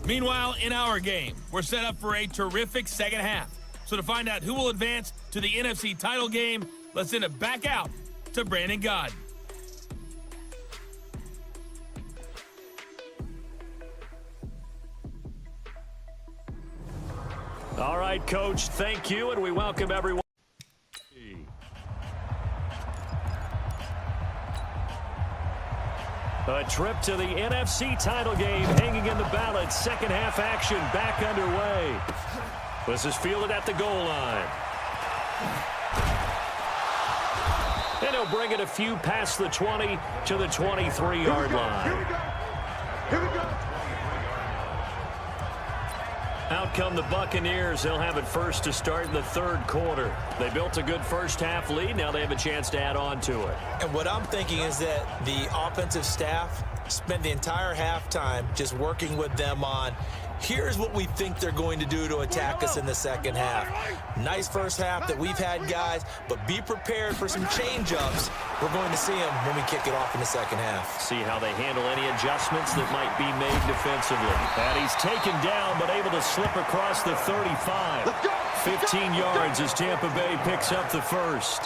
Meanwhile, in our game, we're set up for a terrific second half. So to find out who will advance to the NFC title game, let's send it back out to Brandon Gaudin. All right, Coach, thank you, and we welcome everyone. A trip to the NFC title game hanging in the balance. Second half action back underway. This is fielded at the goal line. And he'll bring it a few past the 20 to the 23-yard line. Here we go. Out come the Buccaneers. They'll have it first to start in the third quarter. They built a good first half lead. Now they have a chance to add on to it. And what I'm thinking is that the offensive staff spent the entire halftime just working with them on, here's what we think they're going to do to attack us in the second half. Nice first half that we've had, guys, but be prepared for some change-ups. We're going to see them when we kick it off in the second half. See how they handle any adjustments that might be made defensively. And he's taken down, but able to slip across the 35. 15 yards as Tampa Bay picks up the first.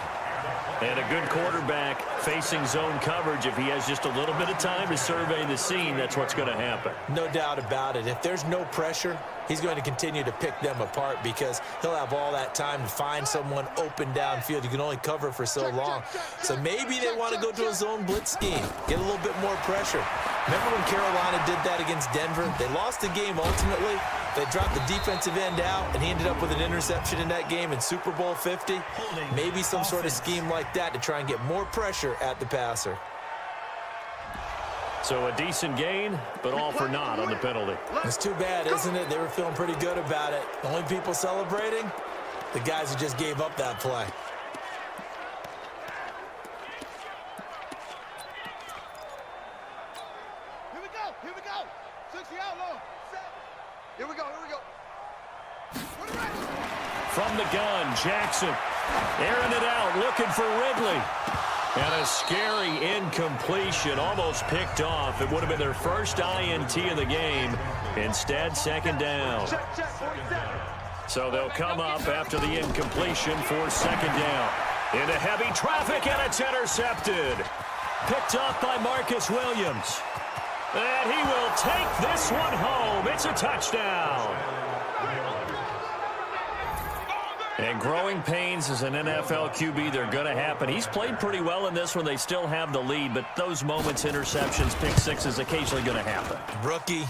And a good quarterback facing zone coverage. If he has just a little bit of time to survey the scene, that's what's going to happen. No doubt about it. If there's no pressure, he's going to continue to pick them apart because he'll have all that time to find someone open downfield. You can only cover for so long. So maybe they want to go to a zone blitz scheme, get a little bit more pressure. Remember when Carolina did that against Denver? They lost the game ultimately. They dropped the defensive end out, and he ended up with an interception in that game in Super Bowl 50. Maybe some sort of scheme like that to try and get more pressure at the passer. So a decent gain, but all for naught on the penalty. It's too bad, isn't it? They were feeling pretty good about it. The only people celebrating, the guys who just gave up that play. Here we go. Here we go. 60 out low. Set. Here we go. Here we go. From the gun, Jackson airing it out, looking for Ridley. And a scary incompletion, almost picked off. It would have been their first INT of the game. Instead, second down. So they'll come up after the incompletion for second down. Into heavy traffic, and it's intercepted. Picked off by Marcus Williams. And he will take this one home. It's a touchdown. And growing pains as an NFL QB, they're going to happen. He's played pretty well in this one. They still have the lead, but those moments, interceptions, pick sixes, occasionally going to happen. Rookie.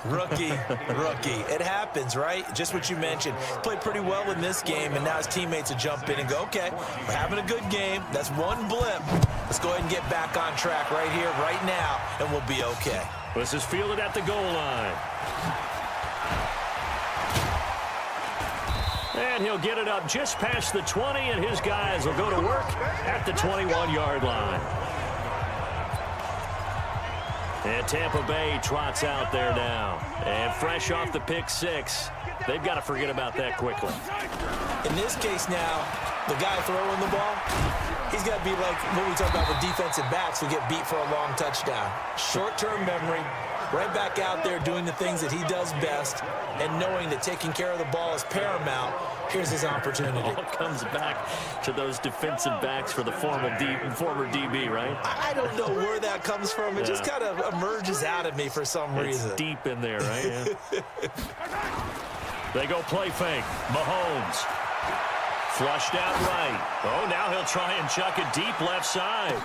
It happens, right? Just what you mentioned. Played pretty well in this game, and now his teammates will jump in and go, okay, we're having a good game. That's one blip. Let's go ahead and get back on track right here, right now, and we'll be okay. This is fielded at the goal line. And he'll get it up just past the 20, and his guys will go to work at the 21-yard line. And Tampa Bay trots out there now. And fresh off the pick six, they've got to forget about that quickly. In this case now, the guy throwing the ball, he's got to be like what we talk about with defensive backs who get beat for a long touchdown. Short-term memory, right back out there doing the things that he does best, and knowing that taking care of the ball is paramount. Here's his opportunity. All comes back to those defensive backs for the former DB, right? I don't know where that comes from. It just kind of emerges out of me for some reason. It's deep in there, right? Yeah. They go play fake. Mahomes. Flushed out right. Oh, now he'll try and chuck it deep left side.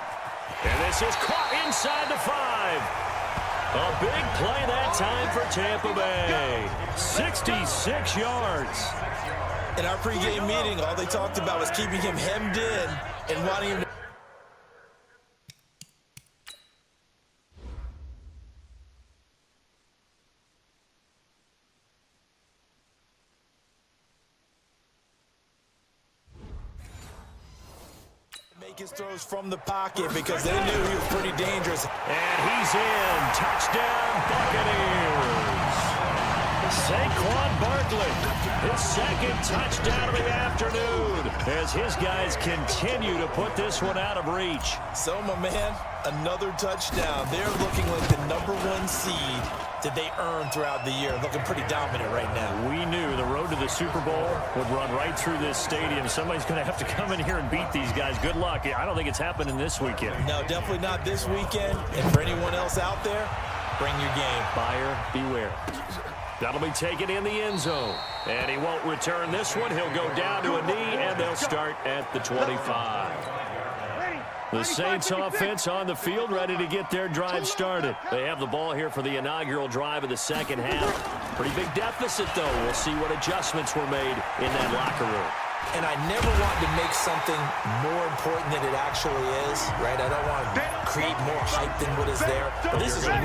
And this is caught inside the 5. A big play that time for Tampa Bay. 66 yards. In our pregame meeting, all they talked about was keeping him hemmed in and wanting him to make his throws from the pocket because they knew he was pretty dangerous. And he's in. Touchdown, Buccaneers. Saquon Barkley, his second touchdown of the afternoon as his guys continue to put this one out of reach. So, my man, another touchdown. They're looking like the #1 seed that they earned throughout the year. Looking pretty dominant right now. We knew the road to the Super Bowl would run right through this stadium. Somebody's going to have to come in here and beat these guys. Good luck. I don't think it's happening this weekend. No, definitely not this weekend. And for anyone else out there, bring your game. Buyer beware. That'll be taken in the end zone. And he won't return this one. He'll go down to a knee, and they'll start at the 25. The Saints offense on the field, ready to get their drive started. They have the ball here for the inaugural drive of the second half. Pretty big deficit, though. We'll see what adjustments were made in that locker room. And I never want to make something more important than it actually is, right? I don't want to create more hype than what is there. But this is I'm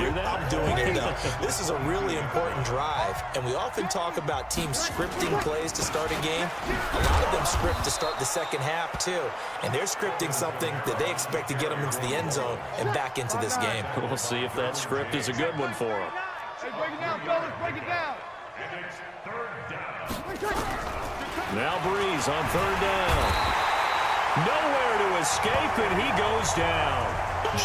doing it, though. This is a really important drive. And we often talk about teams scripting plays to start a game. A lot of them script to start the second half, too. And they're scripting something that they expect to get them into the end zone and back into this game. We'll see if that script is a good one for them. Hey, break it down, fellas. Break it down. And it's 3rd down. Now Breeze on 3rd down. Nowhere to escape, and he goes down.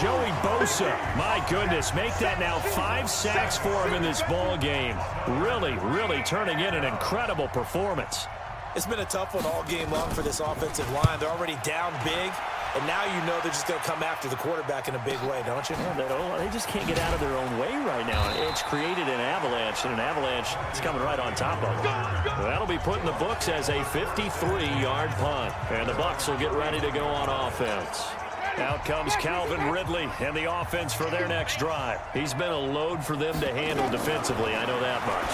Joey Bosa, my goodness, make that now 5 sacks for him in this ball game. Really turning in an incredible performance. It's been a tough one all game long for this offensive line. They're already down big, and now you know they're just going to come after the quarterback in a big way, don't you? Yeah, they just can't get out of their own way right now. It's created an avalanche, and an avalanche is coming right on top of them. That'll be put in the books as a 53-yard punt, and the Bucs will get ready to go on offense. Out comes Calvin Ridley and the offense for their next drive. He's been a load for them to handle defensively, I know that much.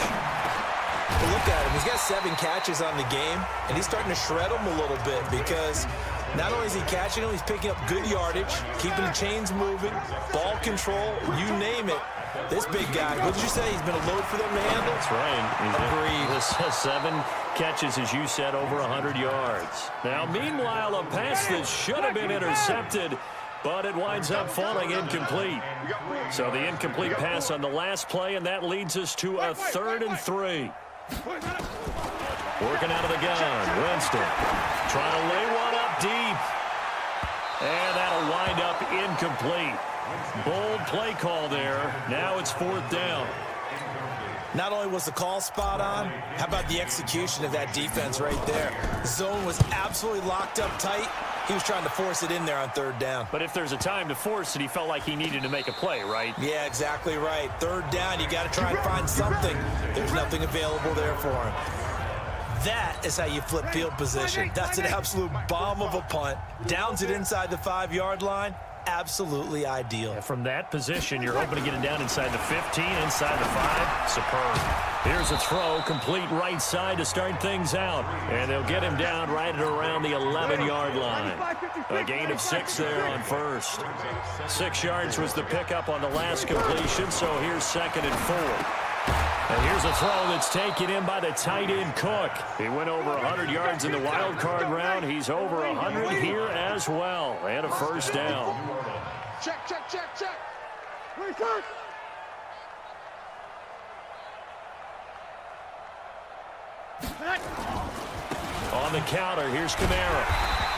Well, look at him. He's got 7 catches on the game, and he's starting to shred them a little bit because not only is he catching them, he's picking up good yardage, keeping the chains moving, ball control, you name it. This big guy, what did you say? He's been a load for them to handle? That's right. Agreed. 7 catches, as you said, over 100 yards. Now, meanwhile, a pass that should have been intercepted, but it winds up falling incomplete. So the incomplete pass on the last play, and that leads us to a 3rd and 3. Working out of the gun, Winston trying to lay one up deep. And that'll wind up incomplete. Bold play call there. Now it's 4th down. Not only was the call spot on, how about the execution of that defense right there? The zone was absolutely locked up tight, He was trying to force it in there on third down. But if there's a time to force it, he felt like he needed to make a play, right? Yeah, exactly right. Third down, you got to try and find something. There's nothing available there for him. That is how you flip field position. That's an absolute bomb of a punt. Downs it inside the 5-yard line. Absolutely ideal. And from that position, you're hoping to get it down inside the 15, inside the 5. Superb. Here's a throw, complete right side to start things out. And they'll get him down right at around the 11-yard line. A gain of 6 there on first. 6 yards was the pickup on the last completion, so here's 2nd and 4. And here's a throw that's taken in by the tight end Cook. He went over 100 yards in the wild card round. He's over 100 here as well. And a first down. Check, check, check, check. Return. On the counter, here's Kamara.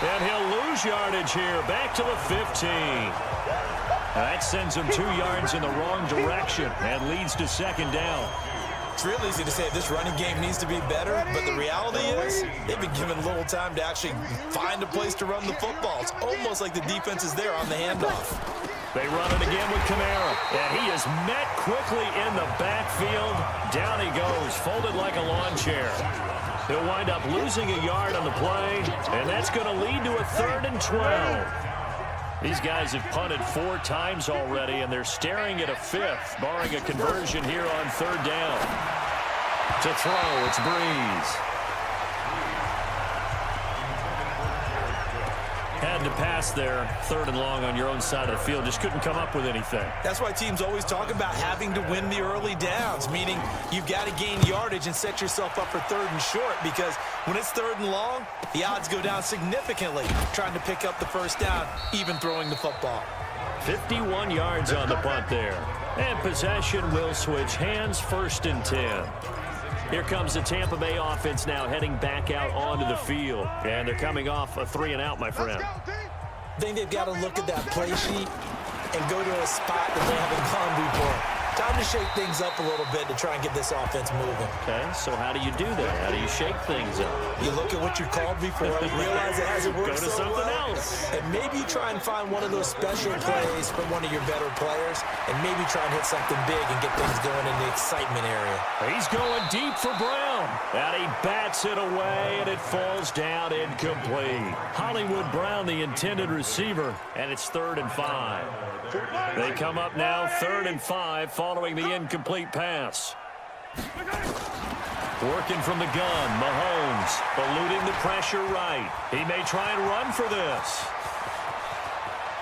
And he'll lose yardage here. Back to the 15. That sends him 2 yards in the wrong direction and leads to 2nd down. It's real easy to say this running game needs to be better, but the reality is they've been given little time to actually find a place to run the football. It's almost like the defense is there on the handoff. They run it again with Kamara, and he is met quickly in the backfield. Down he goes, folded like a lawn chair. He'll wind up losing a yard on the play, and that's going to lead to a 3rd and 12. These guys have punted 4 times already, and they're staring at a 5th, barring a conversion here on 3rd down. To throw, it's Breeze. Had to pass there, 3rd and long on your own side of the field. Just couldn't come up with anything. That's why teams always talk about having to win the early downs, meaning you've got to gain yardage and set yourself up for 3rd and short, because when it's 3rd and long, the odds go down significantly trying to pick up the first down, even throwing the football. 51 yards on the punt there. And possession will switch hands, 1st and 10. Here comes the Tampa Bay offense now heading back out onto the field. And they're coming off a 3-and-out, my friend. I think they've got to look at that play sheet and go to a spot that they haven't gone before. Time to shake things up a little bit to try and get this offense moving. Okay, so how do you do that? How do you shake things up? You look at what you called before and realize it hasn't worked Go to so something well. else. And maybe try and find one of those special plays from one of your better players, and maybe try and hit something big and get things going in the excitement area. He's going deep for Brown. And he bats it away, and it falls down incomplete. Hollywood Brown, the intended receiver, and it's 3rd and 5. They come up now 3rd and 5 following the incomplete pass. Working from the gun, Mahomes eluding the pressure right. He may try and run for this.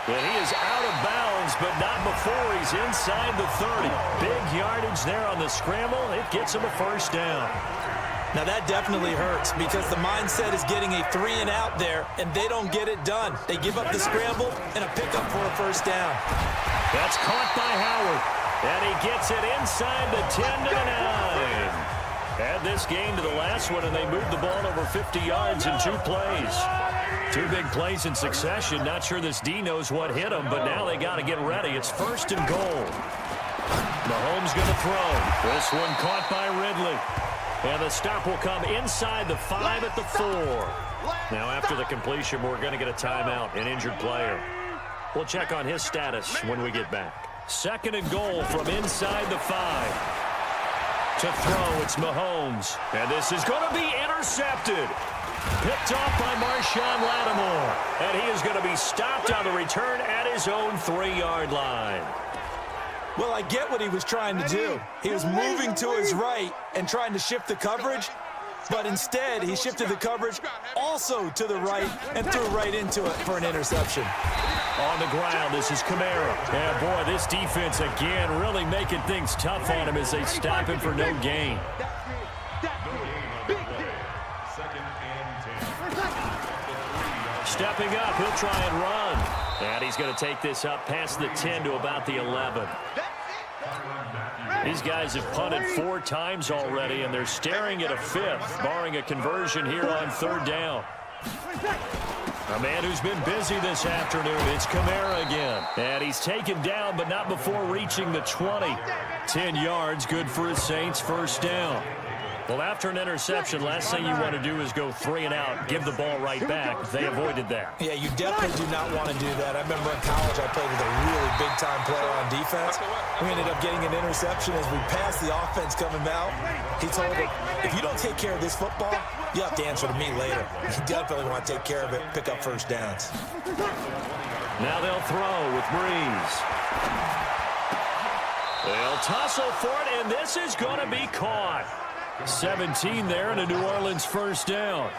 But he is out of bounds, but not before he's inside the 30. Big yardage there on the scramble. It gets him a first down. Now that definitely hurts because the mindset is getting a 3-and-out there, and they don't get it done. They give up the scramble and a pickup for a first down. That's caught by Howard, and he gets it inside the 10 to the 9. Add this game to the last one, and they moved the ball over 50 yards in 2 plays. 2 big plays in succession. Not sure this D knows what hit him, but now they got to get ready. It's 1st and goal. Mahomes going to throw. This one caught by Ridley. And the stop will come inside the 5 at the 4. Now after the completion, we're going to get a timeout, an injured player. We'll check on his status when we get back. 2nd and goal from inside the 5. To throw, it's Mahomes. And this is going to be intercepted. Picked off by Marshawn Lattimore. And he is going to be stopped on the return at his own 3-yard line. Well, I get what he was trying to do. He was moving to his right and trying to shift the coverage, but instead he shifted the coverage also to the right and threw right into it for an interception. On the ground, this is Kamara. And boy, this defense again really making things tough on him as they stop him for no gain. Stepping up, he'll try and run. And he's going to take this up past the 10 to about the 11. These guys have punted 4 times already, and they're staring at a 5th, barring a conversion here on 3rd down. A man who's been busy this afternoon, it's Kamara again. And he's taken down, but not before reaching the 20. 10 yards, good for his Saints, first down. Well, after an interception, last thing you want to do is go 3 and out, give the ball right back. They avoided that. Yeah, you definitely do not want to do that. I remember in college I played with a really big-time player on defense. We ended up getting an interception as we passed the offense coming out. He told him, if you don't take care of this football, you have to answer to me later. You definitely want to take care of it, pick up first downs. Now they'll throw with Breeze. They'll tussle for it, and this is going to be caught. 17 there and a New Orleans first down.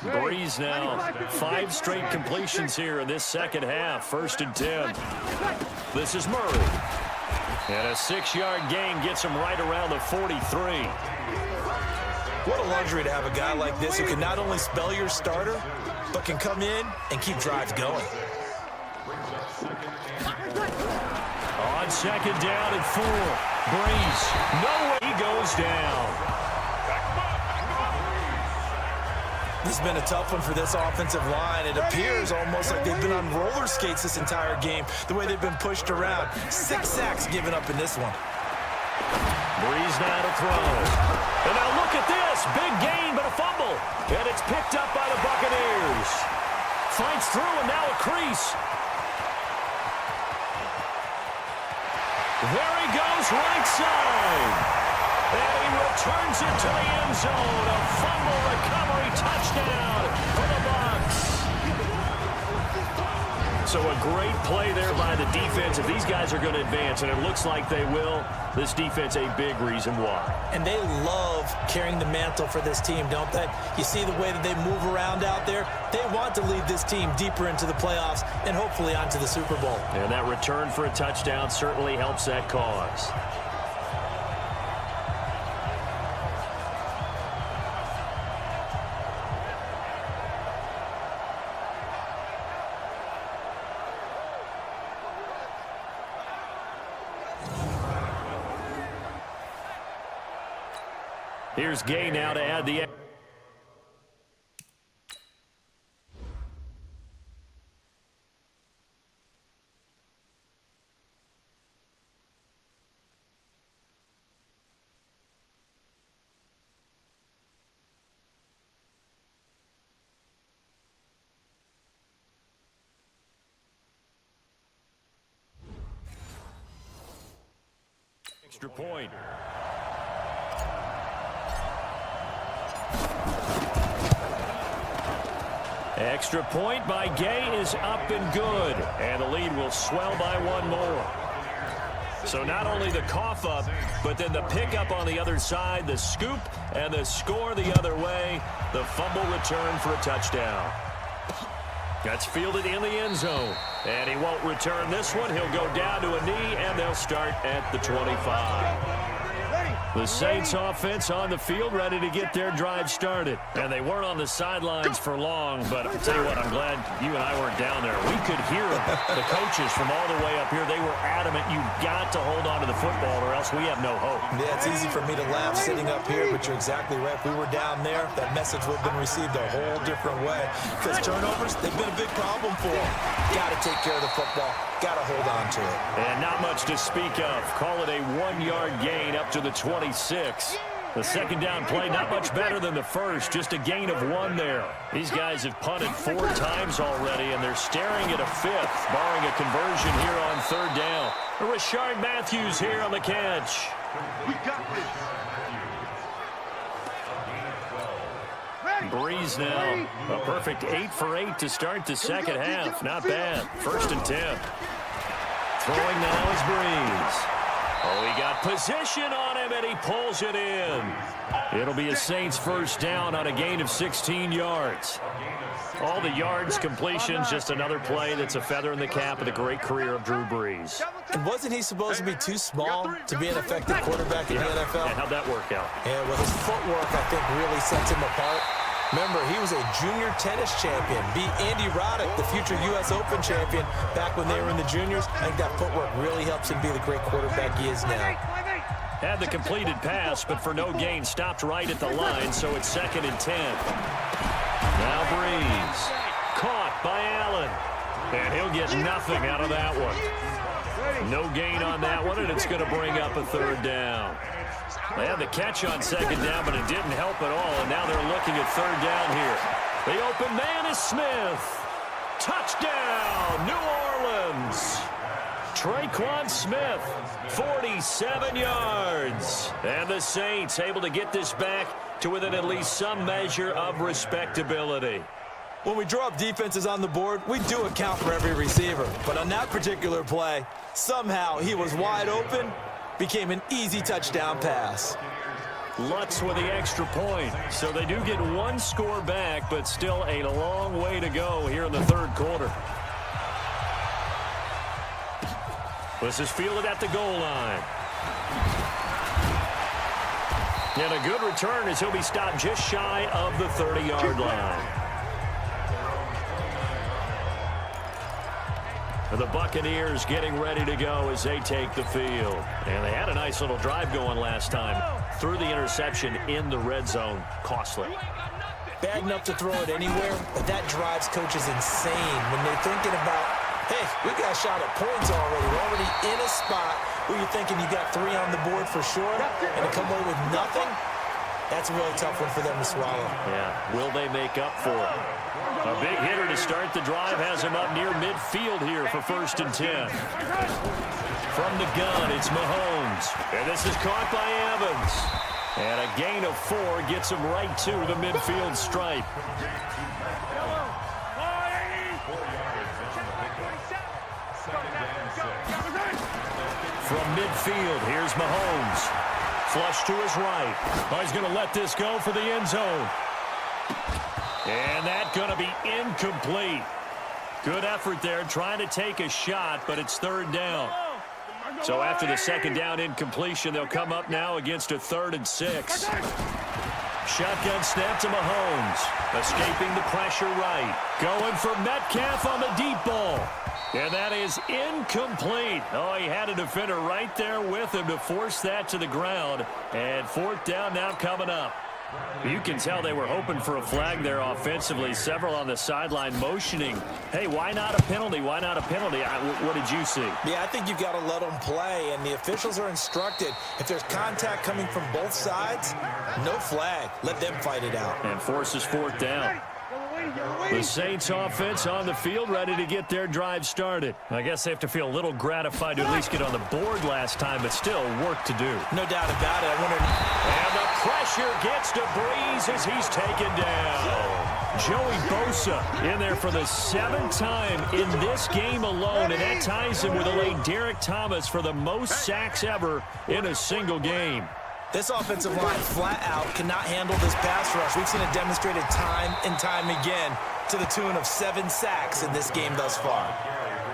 Breeze now 5 straight completions here in this second half. 1st and 10. This is Murray. And a 6-yard gain gets him right around the 43. What a luxury to have a guy like this who can not only spell your starter, but can come in and keep drives going. On 2nd down and 4. Breeze, no way, he goes down. This has been a tough one for this offensive line. It appears almost like they've been on roller skates this entire game, the way they've been pushed around. 6 sacks given up in this one. Breeze now to throw. And now look at this. Big gain, but a fumble. And it's picked up by the Buccaneers. Fights through, and now a crease. There he goes, right side. And he returns it to the end zone. A fumble recovery touchdown for the Bucs. So a great play there by the defense. If these guys are going to advance, and it looks like they will, this defense a big reason why. And they love carrying the mantle for this team, don't they? You see the way that they move around out there? They want to lead this team deeper into the playoffs and hopefully onto the Super Bowl. And that return for a touchdown certainly helps that cause. Here's Gay now to add the... extra point. Extra point by Gay is up and good. And the lead will swell by 1 more. So not only the cough up, but then the pickup on the other side, the scoop, and the score the other way. The fumble return for a touchdown. That's fielded in the end zone. And he won't return this one. He'll go down to a knee, and they'll start at the 25. The Saints offense on the field, ready to get their drive started. And they weren't on the sidelines for long, but I'll tell you what, I'm glad you and I weren't down there. We could hear the coaches from all the way up here. They were adamant, you've got to hold on to the football or else we have no hope. Yeah, it's easy for me to laugh sitting up here, but you're exactly right. If we were down there, that message would have been received a whole different way. Because turnovers, they've been a big problem for them. Got to take care of the football. Got to hold on to it. And not much to speak of. Call it a 1-yard gain up to the 26. The second down play, not much better than the first, just a gain of 1 there. These guys have punted 4 times already, and they're staring at a 5th, barring a conversion here on 3rd down. Rashard Matthews here on the catch. We got this. Breeze now, a perfect 8 for 8 to start the second half. Not bad. 1st and 10. Throwing now is Breeze. Oh, he got position on him, and he pulls it in. It'll be a Saints first down on a gain of 16 yards. All the yards, completions, just another play that's a feather in the cap of the great career of Drew Brees. And wasn't he supposed to be too small to be an effective quarterback in the NFL? And how'd that work out? Yeah, well, his footwork, I think, really sets him apart. Remember, he was a junior tennis champion, beat Andy Roddick, the future U.S. Open champion, back when they were in the juniors. I think that footwork really helps him be the great quarterback he is now. Had the completed pass, but for no gain, stopped right at the line, so it's 2nd and 10. Now Breeze, caught by Allen, and he'll get nothing out of that one. No gain on that one, and it's going to bring up a 3rd down. They had the catch on second down, but it didn't help at all, and now they're looking at third down here. The open man is Smith. Touchdown, New Orleans. Traquan Smith, 47 yards. And the Saints able to get this back to within at least some measure of respectability. When we draw up defenses on the board, we do account for every receiver. But on that particular play, somehow he was wide open, became an easy touchdown pass. Lutz with the extra point. So they do get one score back, but still a long way to go here in the third quarter. This is fielded at the goal line. And a good return as he'll be stopped just shy of the 30-yard line. And the Buccaneers getting ready to go as they take the field. And they had a nice little drive going last time. Threw the interception in the red zone. Costly. Bad enough to throw it anywhere, but that drives coaches insane when they're thinking about, hey, we got a shot at points already. We're already in a spot where you're thinking you got 3 on the board for sure, and to come away with nothing, that's a really tough one for them to swallow. Yeah, will they make up for it? A big hitter to start the drive has him up near midfield here for 1st and 10. From the gun, it's Mahomes. And this is caught by Evans. And a gain of 4 gets him right to the midfield stripe. From midfield, here's Mahomes. Flush to his right. Oh, he's going to let this go for the end zone. And that's going to be incomplete. Good effort there trying to take a shot, but it's 3rd down. So after the 2nd down incompletion, they'll come up now against a 3rd and 6. Shotgun snap to Mahomes. Escaping the pressure right. Going for Metcalf on the deep ball. And that is incomplete. Oh, he had a defender right there with him to force that to the ground. And 4th down now coming up. You can tell they were hoping for a flag there offensively. Several on the sideline motioning, hey, why not a penalty? Why not a penalty? What did you see? Yeah, I think you've got to let them play, and the officials are instructed. If there's contact coming from both sides, no flag. Let them fight it out. And forces 4th down. The Saints offense on the field ready to get their drive started. I guess they have to feel a little gratified to at least get on the board last time, but still work to do. No doubt about it. I wonder. And the pressure gets to Breeze as he's taken down. Joey Bosa in there for the 7th time in this game alone, and that ties him with a late Derek Thomas for the most sacks ever in a single game. This offensive line flat out cannot handle this pass rush. We've seen it demonstrated time and time again to the tune of 7 sacks in this game thus far.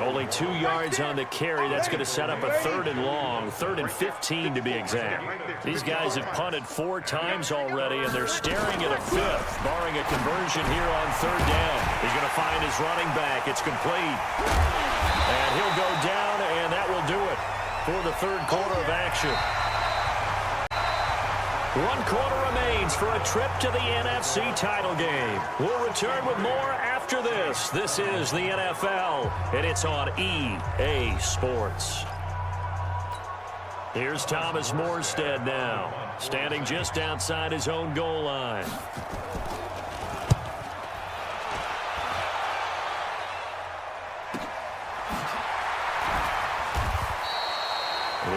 Only 2 yards on the carry. That's going to set up a 3rd and long, 3rd and 15 to be exact. These guys have punted 4 times already, and they're staring at a 5th, barring a conversion here on 3rd down. He's going to find his running back. It's complete. And he'll go down, and that will do it for the 3rd quarter of action. 1 quarter remains for a trip to the NFC title game. We'll return with more after this. This is the NFL, and it's on EA Sports. Here's Thomas Morstead now, standing just outside his own goal line.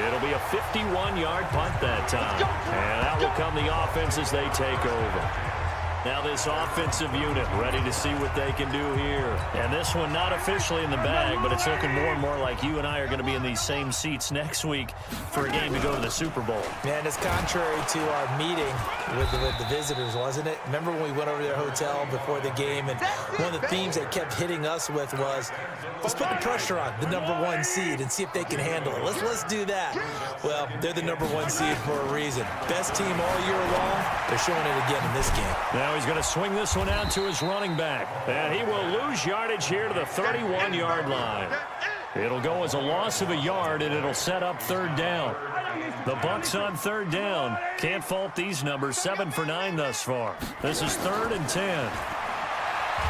It'll be a 51-yard punt that time. And out will come the offense as they take over. Now this offensive unit ready to see what they can do here. And this one not officially in the bag, but it's looking more and more like you and I are going to be in these same seats next week for a game to go to the Super Bowl. Man, it's contrary to our meeting with the visitors, wasn't it? Remember when we went over to their hotel before the game, and one of the themes they kept hitting us with was, let's put the pressure on the #1 seed and see if they can handle it. Let's do that. Well, they're the #1 seed for a reason. Best team all year long. They're showing it again in this game. Now he's going to swing this one out to his running back. And he will lose yardage here to the 31-yard line. It'll go as a loss of a yard, and it'll set up 3rd down. The Bucs on 3rd down. Can't fault these numbers. 7 for 9 thus far. This is 3rd and 10.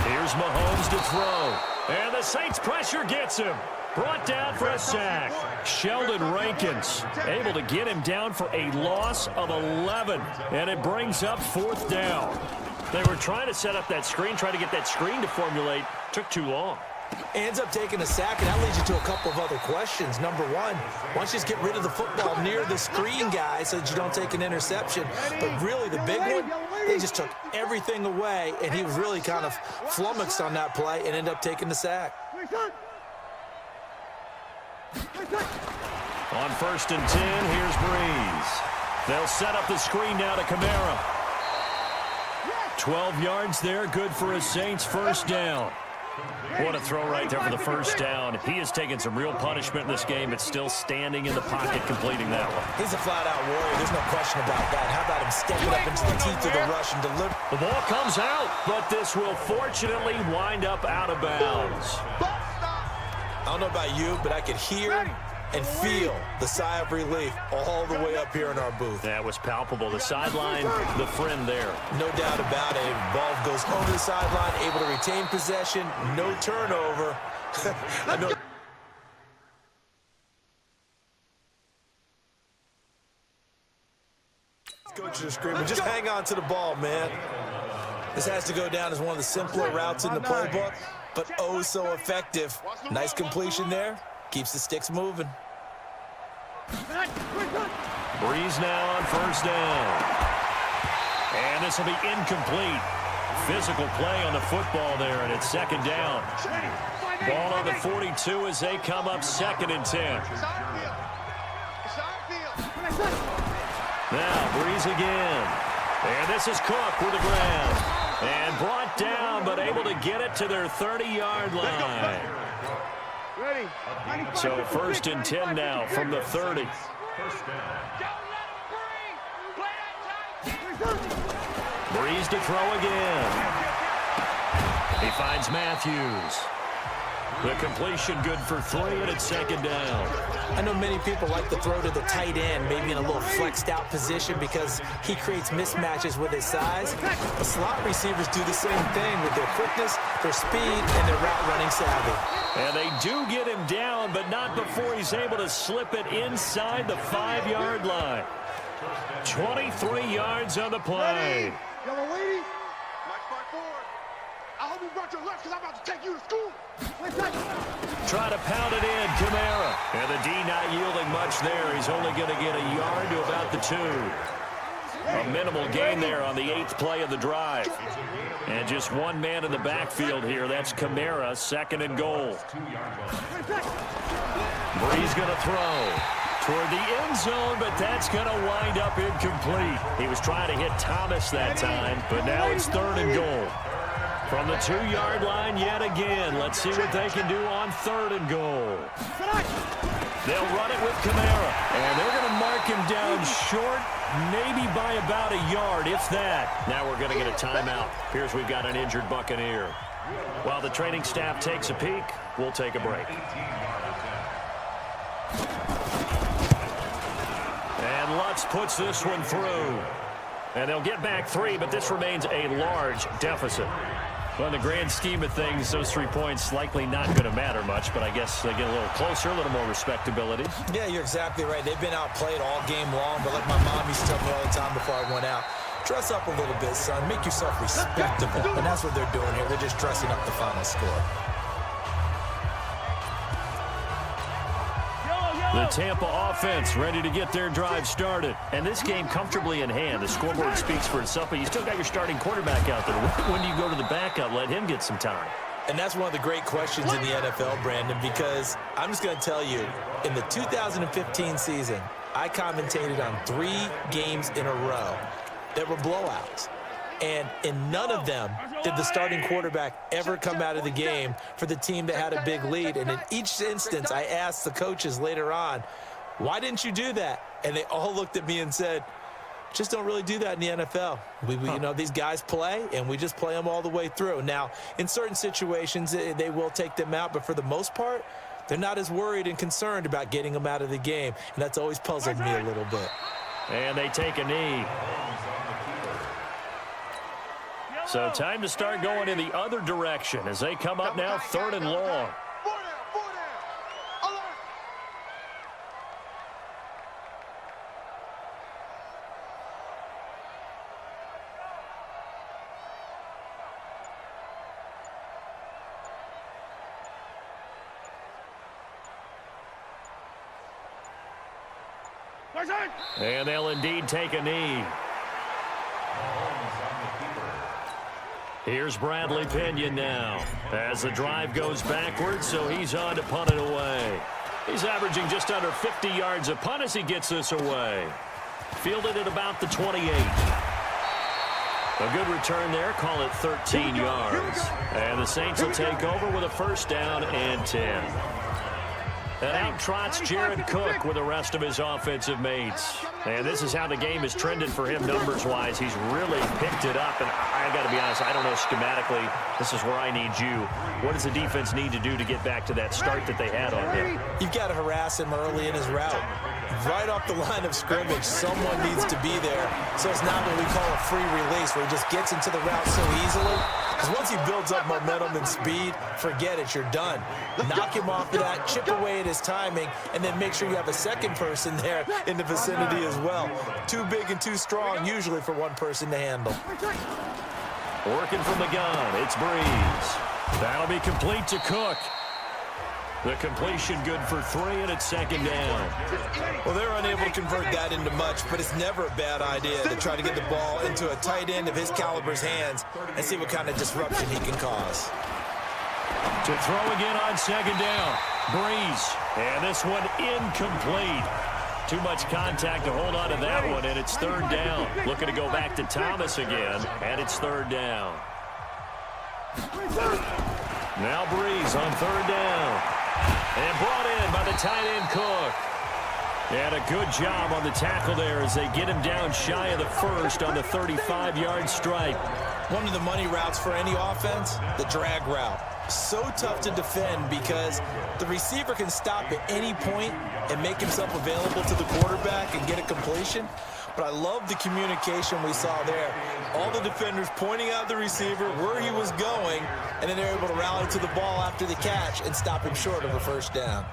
Here's Mahomes to throw. And the Saints pressure gets him. Brought down for a sack. Sheldon Rankins able to get him down for a loss of 11. And it brings up 4th down. They were trying to set up that screen, trying to get that screen to formulate. Took too long. Ends up taking a sack, and that leads you to a couple of other questions. Number one, why don't you just get rid of the football near the screen guy so that you don't take an interception? But really, the big one, they just took everything away, and he was really kind of flummoxed on that play and ended up taking the sack. On 1st and 10, here's Breeze. They'll set up the screen now to Kamara. 12 yards there, good for a Saints 1st down. What a throw right there for the 1st down. He has taken some real punishment in this game, but still standing in the pocket completing that one. He's a flat-out warrior. There's no question about that. How about him stepping up into the teeth of the rush and deliver? The ball comes out, but this will fortunately wind up out of bounds. I don't know about you, but I could hear and feel the sigh of relief all the way up here in our booth. That was palpable. The sideline, the friend there. No doubt about it. Ball goes over the sideline, able to retain possession, no turnover. I know. Coaches are screaming, just hang on to the ball, man. This has to go down as one of the simpler routes in the playbook, but oh so effective. Nice completion there. Keeps the sticks moving. Breeze now on 1st down. And this will be incomplete. Physical play on the football there, and it's 2nd down. Ball on the 42 as they come up 2nd and 10. Now Breeze again. And this is Cook with the grab. And brought down, but able to get it to their 30-yard line. So 1st and 10 now from the 30. Breeze to throw again. He finds Matthews. The completion good for 3, and it's 2nd down. I know many people like to throw to the tight end, maybe in a little flexed out position because he creates mismatches with his size. The slot receivers do the same thing with their quickness, their speed, and their route running savvy. And they do get him down, but not before he's able to slip it inside the 5-yard line. 23 yards on the play. Yellow lady. Nice fight forward. I hope you brought your lunch because I'm about to take you to school. Try to pound it in, Kamara. And the D not yielding much there. He's only going to get a yard to about the 2. A minimal gain there on the 8th play of the drive. And just one man in the backfield here. That's Kamara, 2nd and goal. Breeze going to throw toward the end zone, but that's going to wind up incomplete. He was trying to hit Thomas that time, but now it's 3rd and goal. From the 2-yard line yet again. Let's see what they can do on 3rd and goal. They'll run it with Kamara, and they're going to mark him down short, maybe by about a yard, if that. Now we're going to get a timeout. Appears we've got an injured Buccaneer. While the training staff takes a peek, we'll take a break. And Lutz puts this one through. And they'll get back 3, but this remains a large deficit. Well, in the grand scheme of things, those 3 points likely not going to matter much, but I guess they get a little closer, a little more respectability. Yeah, you're exactly right. They've been outplayed all game long, but like my mom used to tell me all the time before I went out, dress up a little bit, son. Make yourself respectable. And that's what they're doing here. They're just dressing up the final score. The Tampa offense ready to get their drive started. And this game comfortably in hand. The scoreboard speaks for itself, but you still got your starting quarterback out there. When do you go to the backup, let him get some time? And that's one of the great questions in the NFL, Brandon, because I'm just going to tell you, in the 2015 season, I commentated on 3 games in a row that were blowouts. And in none of them did the starting quarterback ever come out of the game for the team that had a big lead. And in each instance, I asked the coaches later on, why didn't you do that? And they all looked at me and said, just don't really do that in the NFL. You know, these guys play, and we just play them all the way through. Now, in certain situations, they will take them out, but for the most part, they're not as worried and concerned about getting them out of the game. And that's always puzzled me a little bit. And they take a knee. So time to start going in the other direction as they come up now 3rd and long. And they'll indeed take a knee. Here's Bradley Pinion now as the drive goes backwards, so he's on to punt it away. He's averaging just under 50 yards a punt as he gets this away. Fielded at about the 28. A good return there, call it 13 yards. And the Saints will take over with a first down and 10. And out trots Jared Cook with the rest of his offensive mates. And this is how the game has trended for him numbers-wise. He's really picked it up. And I got to be honest, I don't know schematically. This is where I need you. What does the defense need to do to get back to that start that they had on him? You've got to harass him early in his route. Right off the line of scrimmage, someone needs to be there. So it's not what we call a free release, where he just gets into the route so easily. Because once he builds up momentum and speed, forget it, you're done. Knock him off of that, chip away at his timing, and then make sure you have a second person there in the vicinity as well. Too big and too strong, usually, for one person to handle. Working from the gun, it's Breeze. That'll be complete to Cook. The completion good for 3, and it's second down. Well, they're unable to convert that into much, but it's never a bad idea to try to get the ball into a tight end of his caliber's hands and see what kind of disruption he can cause. To throw again on second down. Breeze. And this one incomplete. Too much contact to hold on to that one, and it's third down. Looking to go back to Thomas again, and it's third down. Now Breeze on third down. And brought in by the tight end Cook. And a good job on the tackle there as they get him down shy of the first on the 35-yard stripe. One of the money routes for any offense, the drag route. So tough to defend because the receiver can stop at any point and make himself available to the quarterback and get a completion. But I love the communication we saw there. All the defenders pointing out the receiver, where he was going, and then they're able to rally to the ball after the catch and stop him short of a first down.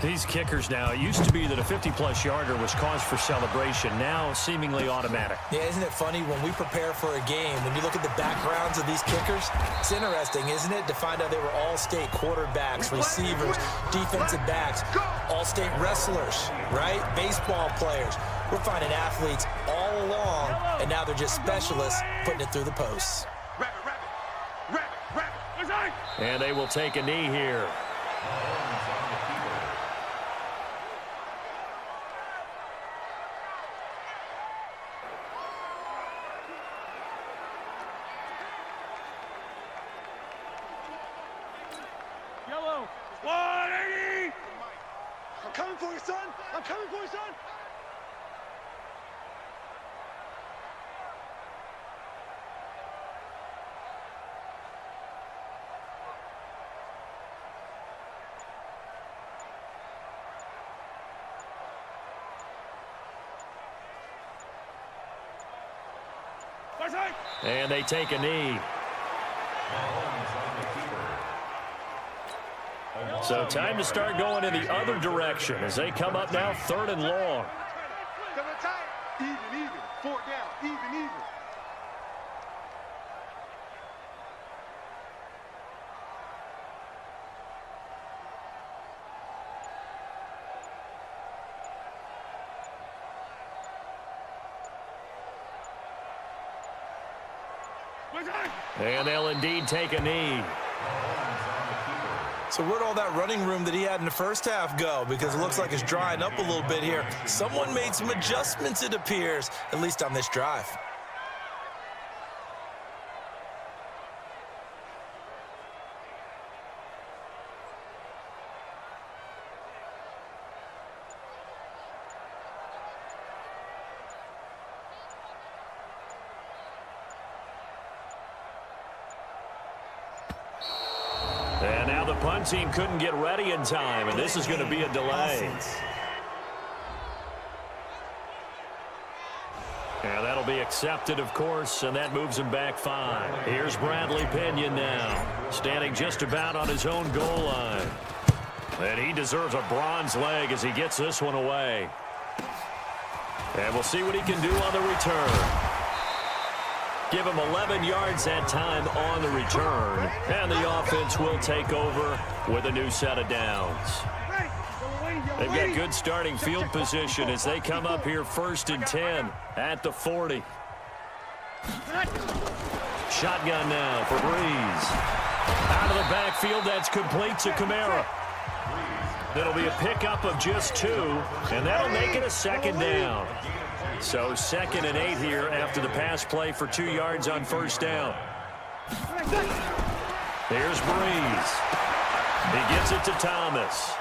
These kickers now, it used to be that a 50-plus yarder was cause for celebration. Now, seemingly automatic. Yeah, isn't it funny when we prepare for a game, when you look at the backgrounds of these kickers, it's interesting, isn't it, to find out they were all-state quarterbacks, receivers, defensive backs, all-state wrestlers, right? Baseball players. We're finding athletes all along, and now they're just specialists putting it through the posts. And they will take a knee here. Yellow. 180. I'm coming for you, son. I'm coming for you, son. And they take a knee. So time to start going in the other direction as they come up now third and long. Even. 4 down. Even. And they'll indeed take a knee. So where'd all that running room that he had in the first half go? Because it looks like it's drying up a little bit here. Someone made some adjustments, it appears, at least on this drive. And now the punt team couldn't get ready in time, and this is going to be a delay. And that'll be accepted, of course, and that moves him back 5. Here's Bradley Pinion now, standing just about on his own goal line. And he deserves a bronze leg as he gets this one away. And we'll see what he can do on the return. Give him 11 yards that time on the return. And the offense will take over with a new set of downs. They've got good starting field position as they come up here 1st and 10 at the 40. Shotgun now for Breeze. Out of the backfield, that's complete to Kamara. It'll be a pickup of just 2, and that'll make it a 2nd down. So 2nd and 8 here after the pass play for 2 yards on 1st down. Here's Breeze. He gets it to Thomas.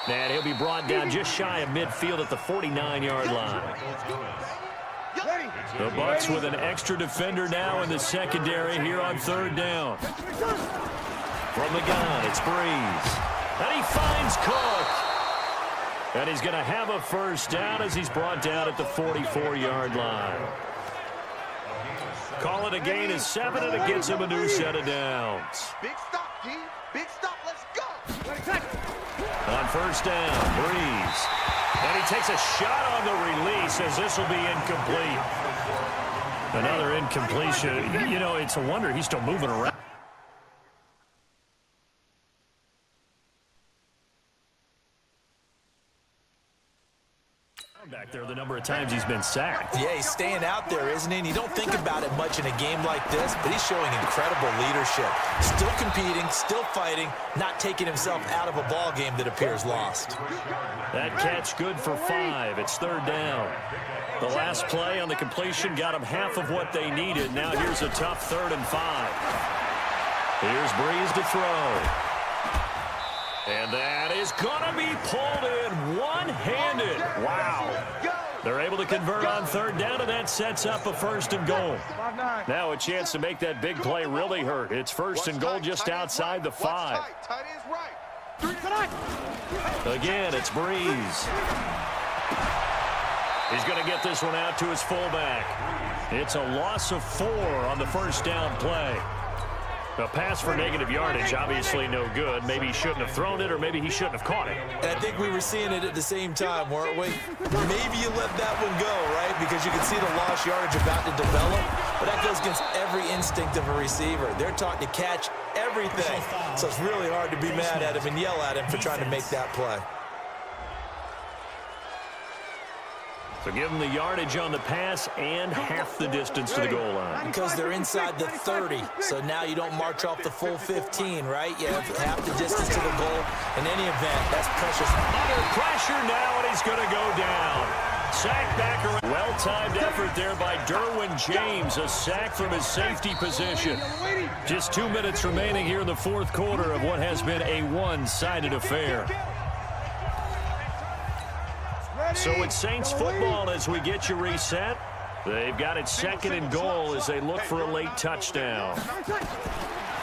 And he'll be brought down just shy of midfield at the 49-yard line. The Bucs with an extra defender now in the secondary here on 3rd down. From the gun, it's Breeze. And he finds Cook. And he's going to have a 1st down as he's brought down at the 44-yard line. Call it a gain of 7, and it gets him a new set of downs. Big stop, G. Big stop. Let's go. On 1st down, Breeze. And he takes a shot on the release as this will be incomplete. Another incompletion. You know, it's a wonder he's still moving around. Back there, the number of times he's been sacked. Yeah, he's staying out there, isn't he? And you don't think about it much in a game like this, but he's showing incredible leadership. Still competing, still fighting, not taking himself out of a ball game that appears lost. That catch good for 5. It's 3rd down. The last play on the completion got them half of what they needed. Now here's a tough 3rd and 5. Here's Breeze to throw. And that is going to be pulled in one-handed. Wow. They're able to convert on 3rd down, and that sets up a 1st and goal. Now a chance to make that big play really hurt. It's 1st and goal just outside the 5. Again, it's Breeze. He's going to get this one out to his fullback. It's a loss of 4 on the 1st down play. A pass for negative yardage, obviously no good. Maybe he shouldn't have thrown it, or maybe he shouldn't have caught it. And I think we were seeing it at the same time, weren't we? Maybe you let that one go, right? Because you can see the lost yardage about to develop. But that goes against every instinct of a receiver. They're taught to catch everything. So it's really hard to be mad at him and yell at him for trying to make that play. So give them the yardage on the pass and half the distance to the goal line. Because they're inside the 30, so now you don't march off the full 15, right? You have half the distance to the goal. In any event, that's precious. Under pressure now, and he's going to go down. Sack back around. Well-timed effort there by Derwin James. A sack from his safety position. Just 2 minutes remaining here in the 4th quarter of what has been a one-sided affair. So it's Saints football as we get you reset. They've got it 2nd and goal as they look for a late touchdown.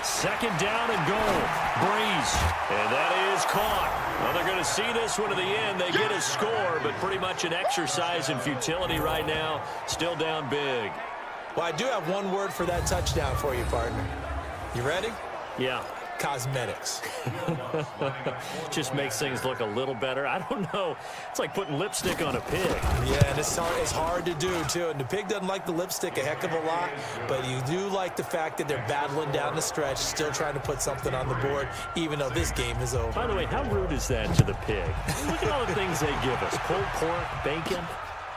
2nd down and goal. Breeze. And that is caught. Well, they're going to see this one to the end. They get a score, but pretty much an exercise in futility right now. Still down big. Well, I do have one word for that touchdown for you, partner. You ready? Yeah. Cosmetics. Just makes things look a little better. I don't know. It's like putting lipstick on a pig. Yeah, and it's hard to do, too. And the pig doesn't like the lipstick a heck of a lot, but you do like the fact that they're battling down the stretch, still trying to put something on the board, even though this game is over. By the way, how rude is that to the pig? Look at all the things they give us. Pulled pork, bacon.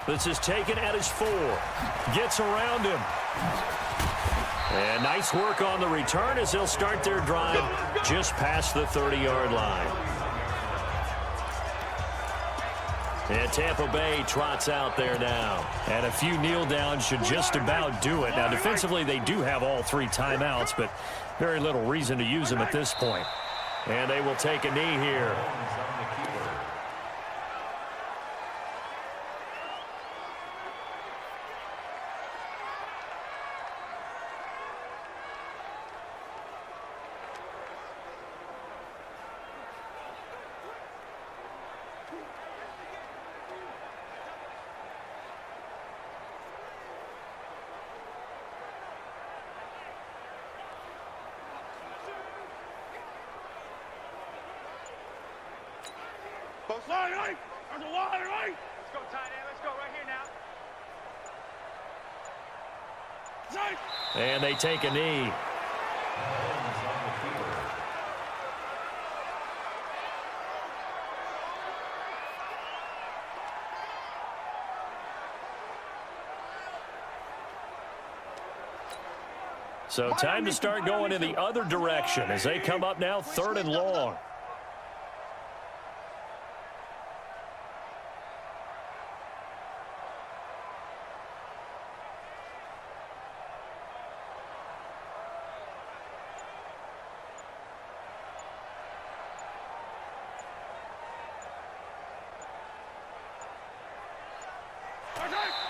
This is taken at his 4. Gets around him. And nice work on the return as they'll start their drive just past the 30-yard line. And Tampa Bay trots out there now. And a few kneel downs should just about do it. Now, defensively, they do have all 3 timeouts, but very little reason to use them at this point. And they will take a knee here. There's a wide right. Let's go, tight end. Let's go right here now. And they take a knee. So time to start going in the other direction as they come up now 3rd and long.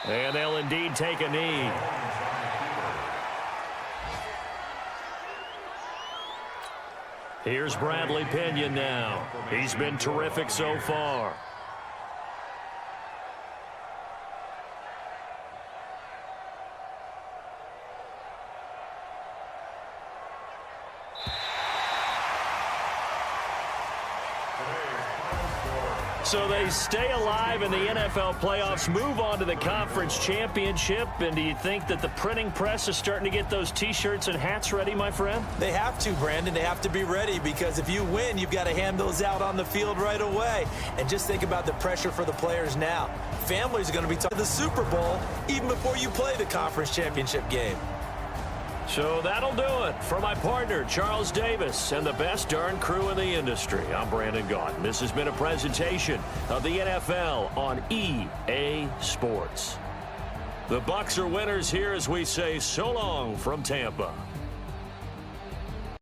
And they'll indeed take a knee. Here's Bradley Pinion now. He's been terrific so far. So they stay alive in the NFL playoffs, move on to the conference championship. And do you think that the printing press is starting to get those T-shirts and hats ready, my friend? They have to, Brandon. They have to be ready because if you win, you've got to hand those out on the field right away. And just think about the pressure for the players now. Families are going to be talking the Super Bowl even before you play the conference championship game. So that'll do it. For my partner, Charles Davis, and the best darn crew in the industry, I'm Brandon Gaudin. This has been a presentation of the NFL on EA Sports. The Bucs are winners here as we say so long from Tampa.